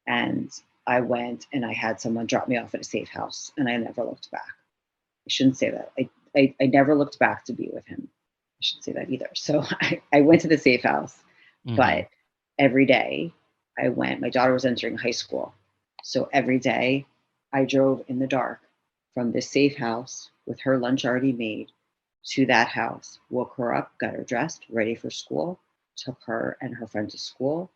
And I went and I had someone drop me off at a safe house, and I never looked back. I shouldn't say that. I never looked back to be with him. I shouldn't say that either. So I went to the safe house, but every day I went. My daughter was entering high school. So every day I drove in the dark from this safe house with her lunch already made to that house, woke her up, got her dressed, ready for school, took her and her friend to school,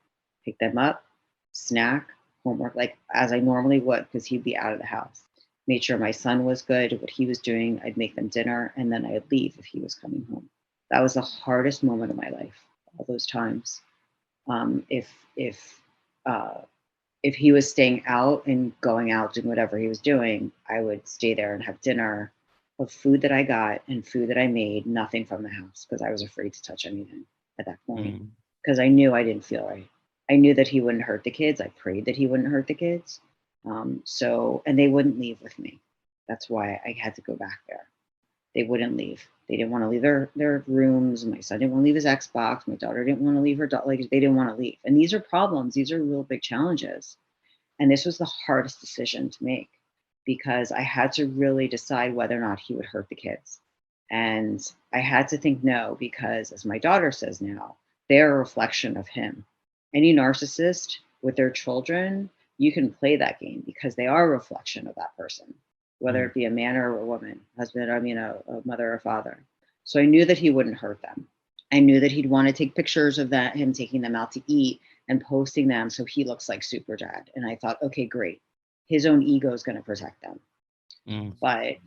picked them up, snack, homework, like as I normally would, because he'd be out of the house. Made sure my son was good, what he was doing. I'd make them dinner, and then I'd leave if he was coming home. That was the hardest moment of my life, all those times. If he was staying out and going out doing whatever he was doing, I would stay there and have dinner of food that I got and food that I made, nothing from the house, because I was afraid to touch anything at that point, because I knew I didn't feel right. I knew that he wouldn't hurt the kids. I prayed that he wouldn't hurt the kids. And they wouldn't leave with me. That's why I had to go back there. They wouldn't leave. They didn't want to leave their rooms. My son didn't want to leave his Xbox. My daughter didn't want to leave her like they didn't want to leave. And these are problems. These are real big challenges. And this was the hardest decision to make, because I had to really decide whether or not he would hurt the kids. And I had to think no, because as my daughter says now, they're a reflection of him. Any narcissist with their children, you can play that game because they are a reflection of that person, whether it be a man or a woman, a mother or father. So I knew that he wouldn't hurt them. I knew that he'd want to take pictures of that, him taking them out to eat and posting them so he looks like super dad. And I thought, okay, great. His own ego is going to protect them. But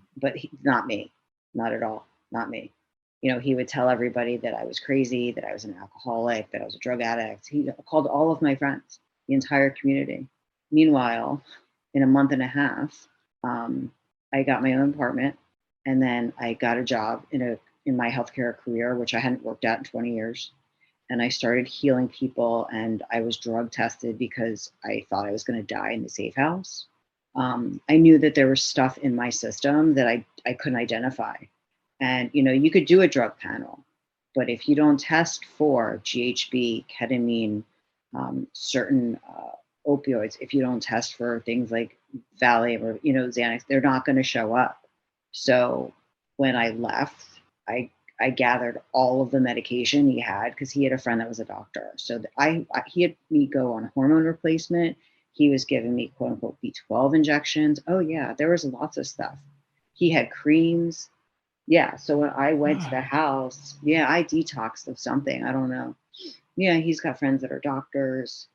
not me, not at all, not me. He would tell everybody that I was crazy, that I was an alcoholic, that I was a drug addict. He called all of my friends, the entire community. Meanwhile, in a month and a half, I got my own apartment, and then I got a job in my healthcare career, which I hadn't worked at in 20 years. And I started healing people, and I was drug tested because I thought I was going to die in the safe house. I knew that there was stuff in my system that I couldn't identify. And, you could do a drug panel, but if you don't test for GHB, ketamine, certain opioids, if you don't test for things like Valium or, Xanax, they're not going to show up. So when I left, I gathered all of the medication he had, because he had a friend that was a doctor. So he had me go on hormone replacement. He was giving me quote unquote B12 injections. Oh yeah, there was lots of stuff. He had creams. Yeah. So when I went to the house, I detoxed of something. I don't know. Yeah, he's got friends that are doctors.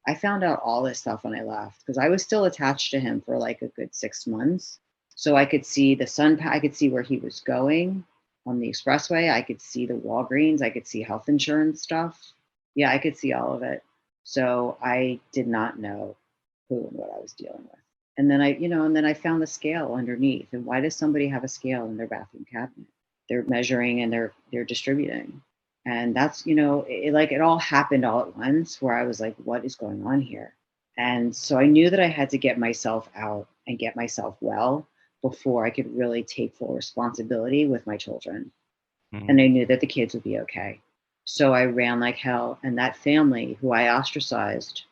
I found out all this stuff when I left, because I was still attached to him for like a good 6 months. So I could see I could see where he was going on the expressway. I could see the Walgreens. I could see health insurance stuff. Yeah, I could see all of it. So I did not know who and what I was dealing with. And then I found the scale underneath. And why does somebody have a scale in their bathroom cabinet? They're measuring and they're distributing. And that's, it all happened all at once, where I was like, what is going on here? And so I knew that I had to get myself out and get myself well before I could really take full responsibility with my children. And I knew that the kids would be okay. So I ran like hell. And that family who I ostracized,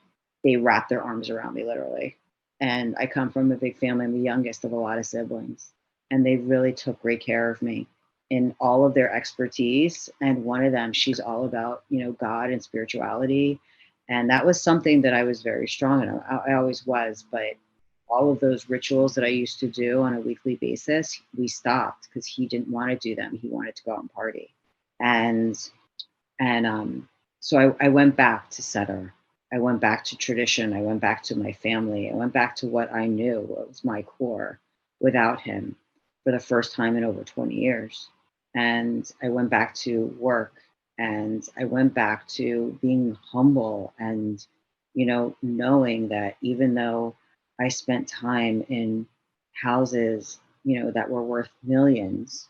they wrapped their arms around me, literally. And I come from a big family. I'm the youngest of a lot of siblings. And they really took great care of me in all of their expertise. And one of them, she's all about, God and spirituality. And that was something that I was very strong in. I always was, but all of those rituals that I used to do on a weekly basis, we stopped because he didn't want to do them. He wanted to go out and party. And so I went back to Setter. I went back to tradition. I went back to my family. I went back to what I knew, what was my core without him for the first time in over 20 years. And I went back to work, and I went back to being humble and, knowing that even though I spent time in houses, that were worth millions,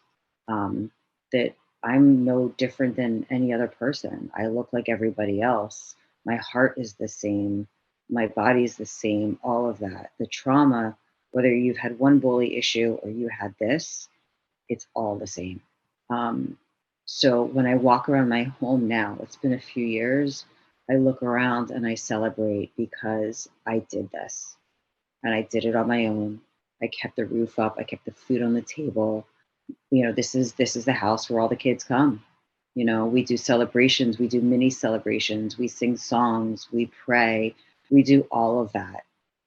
that I'm no different than any other person. I look like everybody else. My heart is the same. My body is the same, all of that. The trauma, whether you've had one bully issue or you had this, it's all the same. So when I walk around my home now, it's been a few years, I look around and I celebrate because I did this and I did it on my own. I kept the roof up. I kept the food on the table. This is the house where all the kids come. We do celebrations, we do mini celebrations, we sing songs, we pray, we do all of that.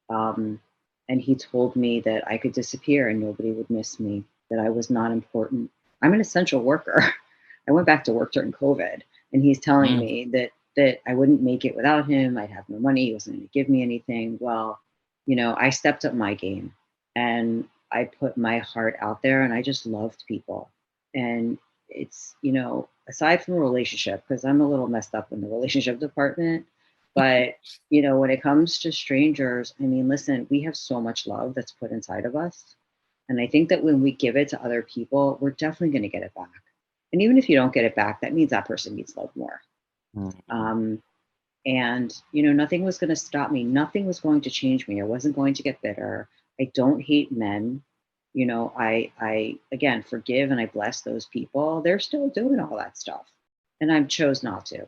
And he told me that I could disappear and nobody would miss me, that I was not important. I'm an essential worker. I went back to work during COVID, and he's telling me that I wouldn't make it without him. I'd have no money. He wasn't going to give me anything. Well, I stepped up my game and I put my heart out there, and I just loved people. And it's, aside from a relationship, because I'm a little messed up in the relationship department, but, when it comes to strangers, I mean, listen, we have so much love that's put inside of us. And I think that when we give it to other people, we're definitely going to get it back. And even if you don't get it back, that means that person needs love more. And, nothing was going to stop me. Nothing was going to change me. I wasn't going to get bitter. I don't hate men. I again, forgive and I bless those people. They're still doing all that stuff. And I chose not to.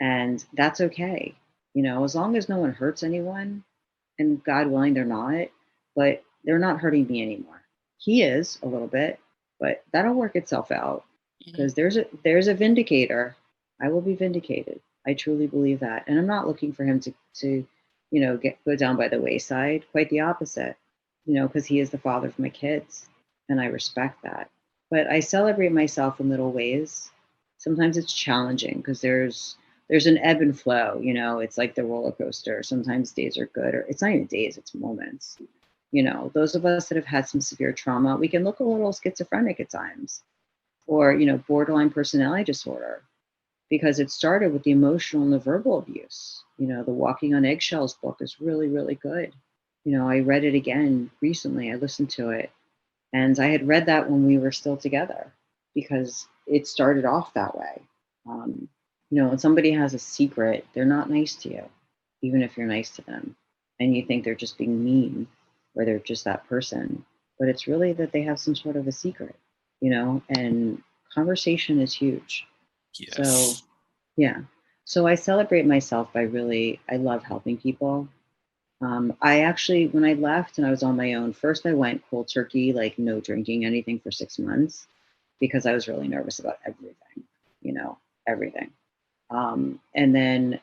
And that's okay. As long as no one hurts anyone, and God willing, they're not, but they're not hurting me anymore. He is a little bit, but that'll work itself out because there's a vindicator. I will be vindicated. I truly believe that. And I'm not looking for him to go down by the wayside. Quite the opposite, because he is the father of my kids and I respect that. But I celebrate myself in little ways. Sometimes it's challenging because there's an ebb and flow, it's like the roller coaster. Sometimes days are good, or it's not even days, it's moments. Those of us that have had some severe trauma, we can look a little schizophrenic at times, or, borderline personality disorder, because it started with the emotional and the verbal abuse. The Walking on Eggshells book is really, really good. I read it again recently. I listened to it, and I had read that when we were still together because it started off that way. When somebody has a secret, they're not nice to you, even if you're nice to them, and you think they're just being mean or they're just that person, but it's really that they have some sort of a secret, and conversation is huge. Yes. So, yeah. So I celebrate myself by I love helping people. I actually, when I left and I was on my own, first I went cold turkey, like no drinking anything for 6 months because I was really nervous about everything. And then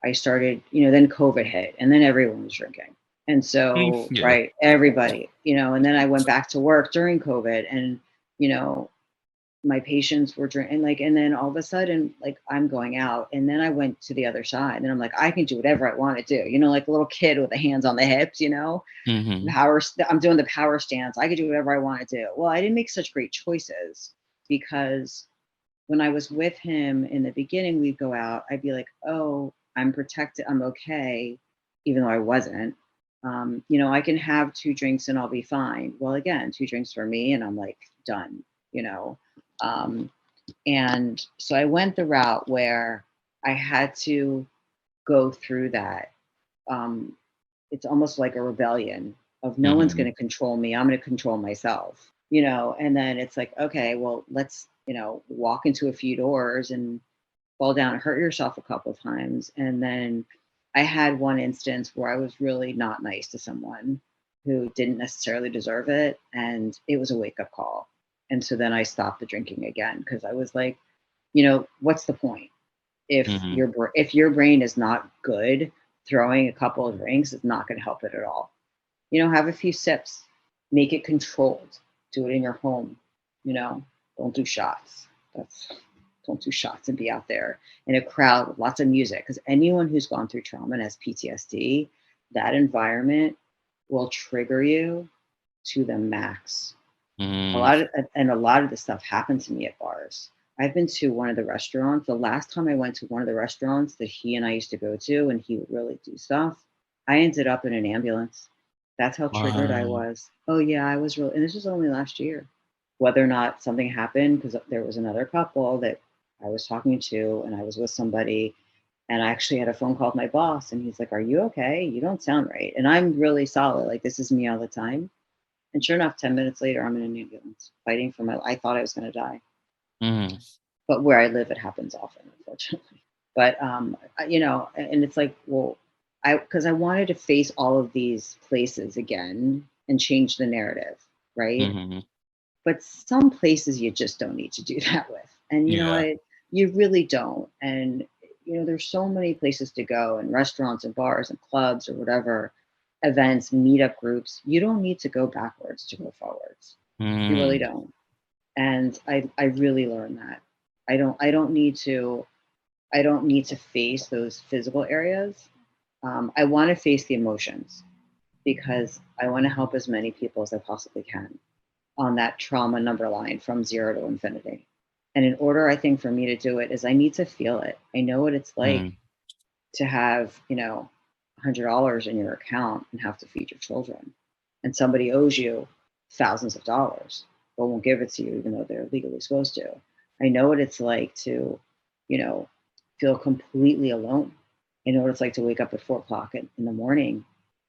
I started, then COVID hit and then everyone was drinking. And so, Yeah. right, everybody, and then I went back to work during COVID and, my patients were drinking, and then all of a sudden, I'm going out, and then I went to the other side, and I'm like, I can do whatever I want to do, like a little kid with the hands on the hips, I'm doing the power stance. I could do whatever I want to do. Well, I didn't make such great choices because when I was with him in the beginning, we'd go out, I'd be like, oh, I'm protected, I'm okay, even though I wasn't. I can have 2 drinks and I'll be fine. Well, again, 2 drinks for me, and I'm like done, and so I went the route where I had to go through that. It's almost like a rebellion of no one's going to control me. I'm going to control myself, and then it's like, okay, well, let's, walk into a few doors and fall down and hurt yourself a couple of times. And then I had one instance where I was really not nice to someone who didn't necessarily deserve it. And it was a wake-up call. And so then I stopped the drinking again because I was like, what's the point? If your brain is not good, throwing a couple of drinks is not going to help it at all. have a few sips, make it controlled, do it in your home, don't do shots. Don't do shots and be out there in a crowd with lots of music, because anyone who's gone through trauma and has PTSD, that environment will trigger you to the max. Mm, A lot of the stuff happened to me at bars. I've been to one of the restaurants. The last time I went to one of the restaurants that he and I used to go to, and he would really do stuff, I ended up in an ambulance. That's how triggered I wow. was. Oh yeah, I was really, and this was only last year. Whether or not something happened, because there was another couple that I was talking to, and I was with somebody, and I actually had a phone call with my boss, and he's like, "Are you okay? You don't sound right." And I'm really solid. Like, this is me all the time. And sure enough, 10 minutes later, I'm in an ambulance fighting for my I thought I was going to die. Mm, But where I live, it happens often, unfortunately. But, and it's like, well, because I wanted to face all of these places again and change the narrative, right? hmm. But some places you just don't need to do that with. And you know Yeah. what? You really don't. And, there's so many places to go, and restaurants and bars and clubs or whatever, events, meetup groups. You don't need to go backwards to go forwards. You really Mm, don't. And I really learned that. I don't need to face those physical areas. I want to face the emotions, because I want to help as many people as I possibly can on that trauma number line from 0 to infinity. And in order, I think, for me to do it is I need to feel it. I know what it's like mm, to have, $100 in your account and have to feed your children. And somebody owes you thousands of dollars, but won't give it to you even though they're legally supposed to. I know what it's like to, you know, feel completely alone. I know what it's like to wake up at 4 o'clock in the morning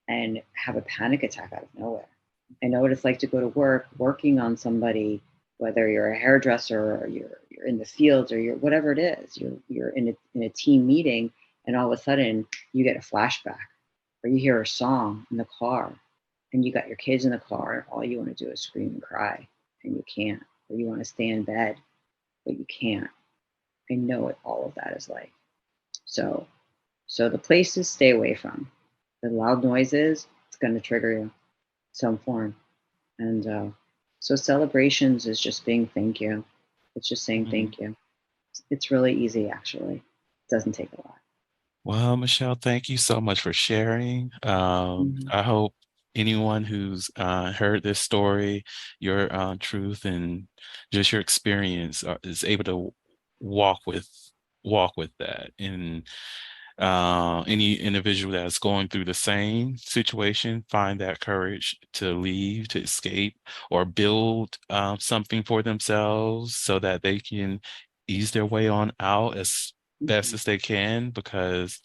and have a panic attack out of nowhere. I know what it's like to go to work working on somebody, whether you're a hairdresser or you're in the fields, or you're whatever it is, you're in a team meeting, and all of a sudden you get a flashback, or you hear a song in the car, and you got your kids in the car, and all you want to do is scream and cry, and you can't, or you want to stay in bed, but you can't. I know what all of that is like. So, so the places stay away from. The loud noises, it's going to trigger you some form. And so celebrations is just being thank you. It's just saying mm. thank you. It's really easy, actually. It doesn't take a lot. Well, Michelle, thank you so much for sharing. Hmm. I hope anyone who's heard this story, your truth, and just your experience is able to walk with walk with that. And any individual that's going through the same situation, find that courage to leave, to escape, or build something for themselves so that they can ease their way on out as best Hmm. as they can, because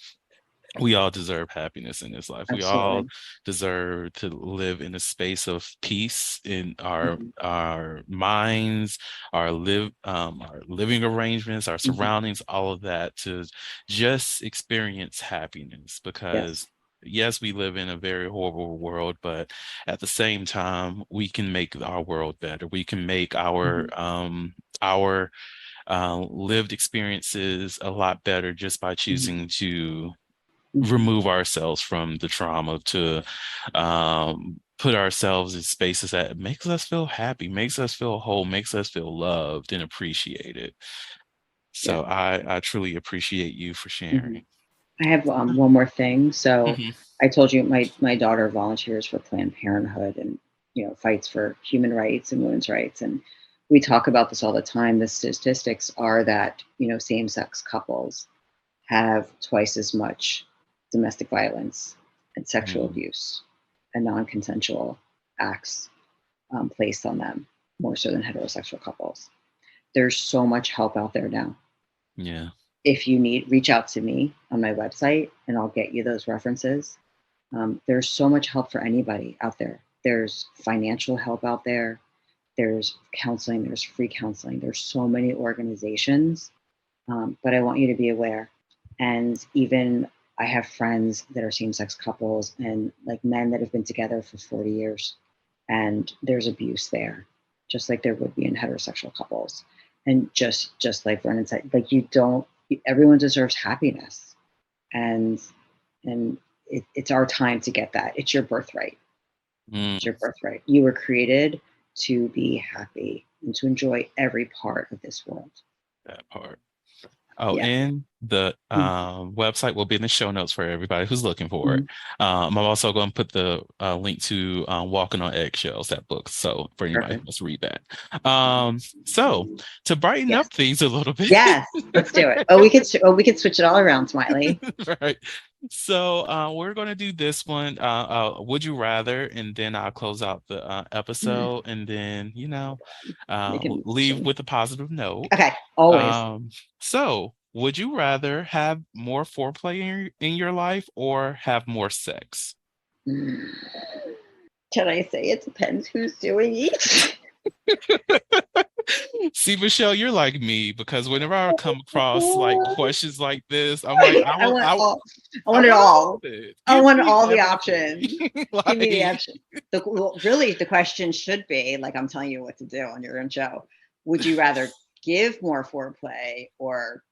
we all deserve happiness in this life. We all Absolutely. deserve to live in a space of peace in Hmm. our minds, our living arrangements, our Hmm. surroundings, all of that, to just experience happiness. Yes. Because yes, we live in a very horrible world, but at the same time, we can make our world better. We can make Hmm. our lived experiences a lot better just by Hmm. choosing to Hmm. remove ourselves from the trauma, to put ourselves in spaces that makes us feel happy, makes us feel whole, makes us feel loved and appreciated. Yeah. So I truly appreciate you for Hmm. sharing. I have one more thing. So Mhm. I told you my daughter volunteers for Planned Parenthood, and fights for human rights and women's rights, and we talk about this all the time. The statistics are that same-sex couples have twice as much domestic violence and sexual Mm, abuse and non-consensual acts placed on them, more so than heterosexual couples. There's so much help out there now. yeah. If you need, reach out to me on my website and I'll get you those references. There's so much help for anybody out there. There's financial help out there. There's counseling. There's free counseling. There's so many organizations. But I want you to be aware. And even I have friends that are same sex couples, and like men that have been together for 40 years, and there's abuse there, just like there would be in heterosexual couples. And just like Vernon said, like you don't, everyone deserves happiness. And it's our time to get that. It's your birthright. It's your Mm, birthright. You were created to be happy and to enjoy every part of this world. that part. Oh, Yeah. and the Mm, website will be in the show notes for everybody who's looking for it. mm, I'm also going to put the link to Walking on Eggshells, that book. So for anybody who perfect. wants to read that. So to brighten Yes. up things a little bit. Yes. Let's do it. We could switch it all around, Smiley. Right. So we're going to do this one. Would you rather? And then I'll close out the Mm, episode and then, making me leave itchy. with a positive note. Okay. Always. Um, so would you rather have more foreplay in your life or have more sex? Mm. Can I say it depends who's doing each? See, Michelle, you're like me because whenever I come across like questions like this, I'm like, I want all. I I want it want all all. of it. I Give want me all the options. everything. Give me the Like, option. Really, the question should be like I'm telling you what to do on your own show. Would you rather give more foreplay or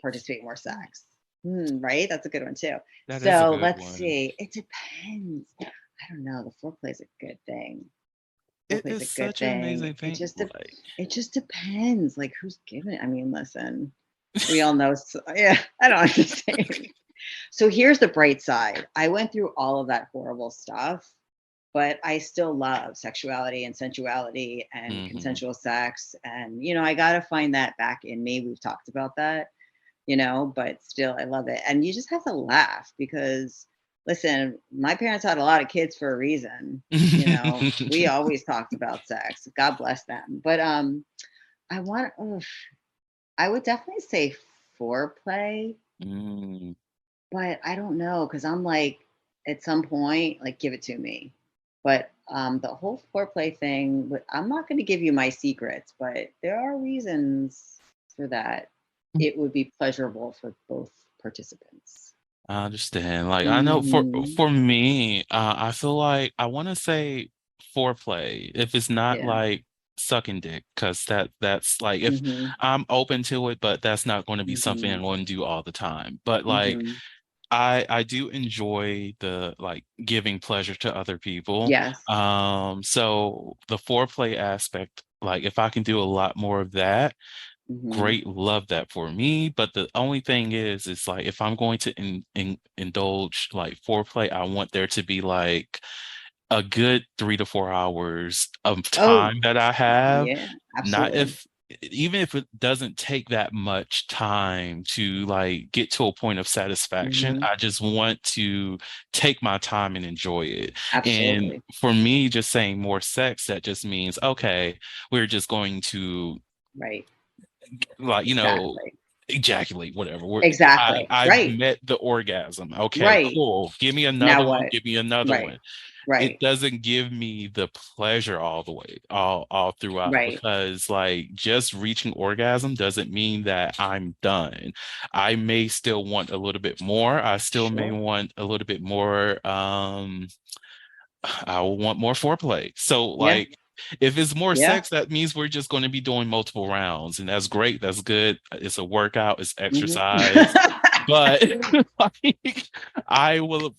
participate in more sex? Right? That's a good one too. that is a So good let's one. see. It depends. I don't know. The foreplay is a good thing. It Foreplay is is a good such an thing. amazing thing. Like, It just depends. Like who's giving it. I mean, listen. We all know. Yeah, I don't understand. So here's the bright side. I went through all of that horrible stuff, but I still love sexuality and sensuality and hmm consensual sex. And, I got to find that back in me. We've talked about that, but still, I love it. And you just have to laugh because, listen, my parents had a lot of kids for a reason. We always talked about sex. God bless them. But I want, oof, I would definitely say foreplay, Mm. but I don't know because I'm like, at some point, like, give it to me. But the whole foreplay thing, I'm not going to give you my secrets, but there are reasons for that. It would be pleasurable for both participants. I understand. Like I know Hmm. for me, I feel like I want to say foreplay if it's not Yeah. like sucking dick, because that's like if Hmm. I'm open to it, but that's not going to be something Hmm. I'm going to do all the time. But like Hmm. I do enjoy the like giving pleasure to other people. Yes. So the foreplay aspect, like if I can do a lot more of that, Hmm. great, love that for me. But the only thing is like if I'm going to indulge like foreplay, I want there to be like a good 3 to 4 hours of Oh, time that I have. yeah, Not absolutely. if even if it doesn't take that much time to like get to a point of satisfaction, Hmm. I just want to take my time and enjoy it. And Absolutely. for me, just saying more sex, that just means okay, we're just going to Right. like Exactly. ejaculate whatever Exactly. I've Right. met the orgasm. Okay, Right. cool, give me another Now one, what? give me another Right. one. It Right. doesn't give me the pleasure all the way all throughout, Right. because like just reaching orgasm doesn't mean that I'm done. I may still want a little bit more. I still may Sure. want a little bit more. I will want more foreplay. So Yeah. like if it's more Yeah. sex, that means we're just going to be doing multiple rounds. And that's great. That's good. It's a workout, it's Mhm. exercise. But like I would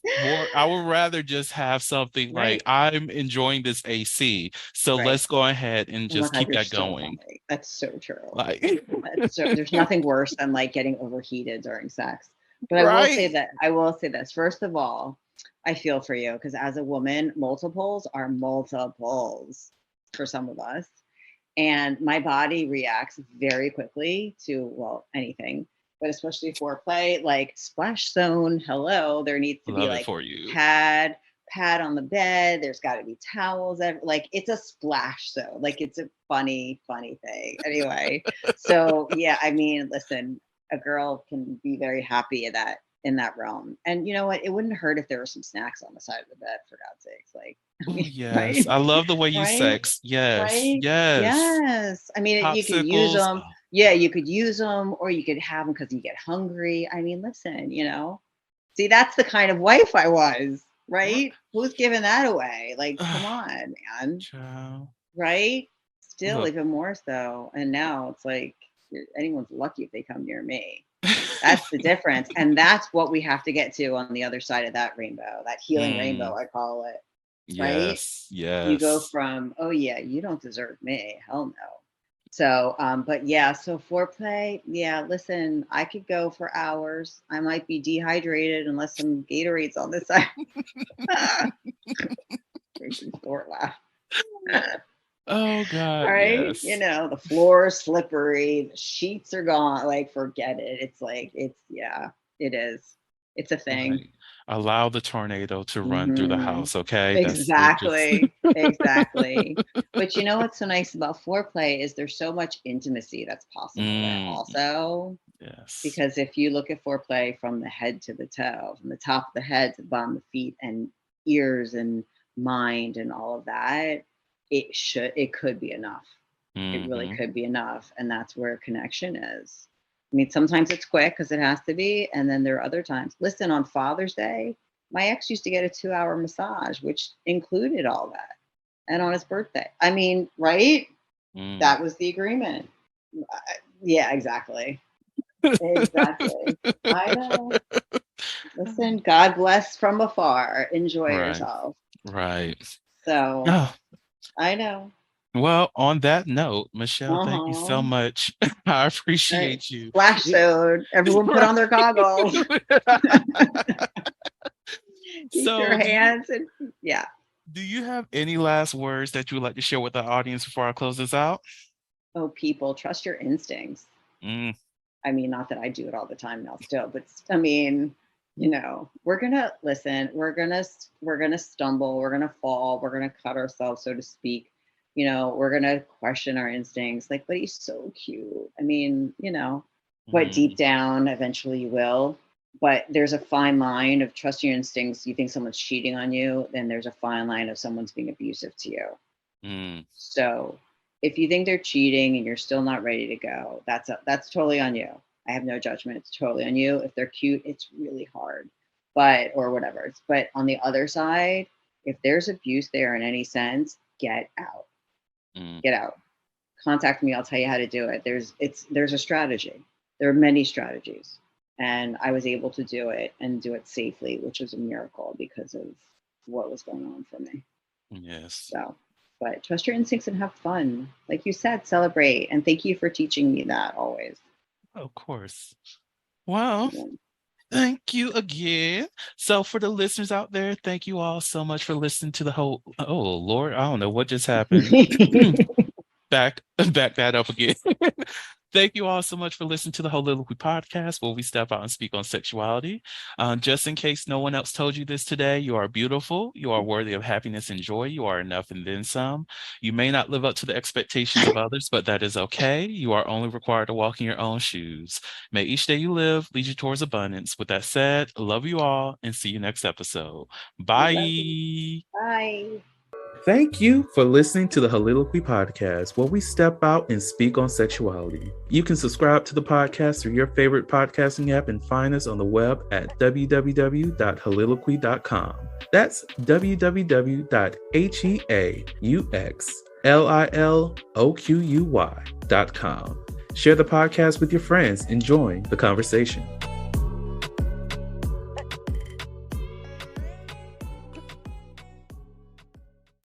rather just have something like Right. I'm enjoying this AC. So Right. let's go ahead and Oh my just God, keep you're that so going. funny. That's so true. Like There's nothing worse than like getting overheated during sex. But right. I will say this. First of all, I feel for you because as a woman, multiples are multiples for some of us. And my body reacts very quickly to, well, anything, but especially foreplay, like splash zone. Hello, there needs to be Love it like for you. pad, pad on the bed. There's got to be towels. Like it's a splash zone. Like it's a funny, funny thing. Anyway, so yeah, I mean, listen, a girl can be very happy in that realm. And you know what? It wouldn't hurt if there were some snacks on the side of the bed, for God's sakes. Like, I Oh mean, yes. right? I love the way you Right? sex. Yes. Right? Yes. Yes. I mean, you could use Popsicles. them. Yeah, you could use them, or you could have them because you get hungry. I mean, listen, see, that's the kind of wife I was, Right. right? Who's giving that away? Like, come on, man. Child. Right? Still, Look. even more so. And now it's like anyone's lucky if they come near me. That's the difference. And that's what we have to get to on the other side of that rainbow, that healing rainbow, Mm, I call it. right? Yes. You go Yes. from, oh yeah, you don't deserve me, hell no. So, but yeah, so foreplay, yeah, listen, I could go for hours. I might be dehydrated unless some Gatorades on the side. Makes me snort laugh. Oh God, Right? You yes. know, the floor is slippery, the sheets are gone. Like, forget it. It's like, yeah, it is. It's a thing. Right. Allow the tornado to run through the Hmm. house, okay? That's it just Exactly. Exactly. But you know what's so nice about foreplay is there's so much intimacy that's possible there Mm, also. yes. Because if you look at foreplay from the head to the toe, from the top of the head to the bottom of the feet and ears and mind and all of that, it could be enough. It really Mm-hmm. could be enough. And that's where connection is. I mean, sometimes it's quick because it has to be. And then there are other times. Listen, on Father's Day, my ex used to get a 2-hour massage, which included all that. And on his birthday. I mean, right? Mm. That was the agreement. Yeah, exactly. Exactly. I know. Listen, God bless from afar. Enjoy Right, yourself. right. So Oh, I know. well, on that note, Michelle, thank you so Uh-huh. much. I All right. appreciate you. Splash zone. Everyone put on their goggles. Keep So, your hands and yeah. do you have any last words that you would like to share with the audience before I close this out? Oh, people, trust your instincts. Mm, I mean, not that I do it all the time now still, but I mean, you know, we're gonna listen, we're gonna stumble, we're gonna fall, we're gonna cut ourselves, so to speak. You know, we're gonna question our instincts, like, but he's so cute. I mean, you know, but deep mm, down, eventually you will. But there's a fine line of trusting your instincts. You think someone's cheating on you, then there's a fine line of someone's being abusive to you. mm, So if you think they're cheating and you're still not ready to go, that's totally on you. I have no judgment. It's totally on you. If they're cute, it's really hard, but or whatever. But on the other side, if there's abuse there in any sense, get out. mm. Get out. Contact me. I'll tell you how to do it. There's a strategy. There are many strategies, and I was able to do it and do it safely, which was a miracle because of what was going on for me. Yes, So, but trust your instincts and have fun. Like you said, celebrate. And thank you for teaching me that always. of course. Well, Yeah. thank you again. So, for the listeners out there, thank you all so much for listening to the whole. Oh, Lord, I don't know what just happened. back back that up again. Thank you all so much for listening to the Holistically podcast, where we step out and speak on sexuality. Just in case no one else told you this today, you are beautiful, you are worthy of happiness and joy, you are enough and then some. You may not live up to the expectations of others, but that is okay. You are only required to walk in your own shoes. May each day you live lead you towards abundance. With that said, love you all and see you next episode. I love you. Bye. Bye. Thank you for listening to the Holiloquy podcast, where we step out and speak on sexuality. You can subscribe to the podcast through your favorite podcasting app and find us on the web at www.holiloquy.com. That's www.heauxliloquy.com. Share the podcast with your friends and join the conversation.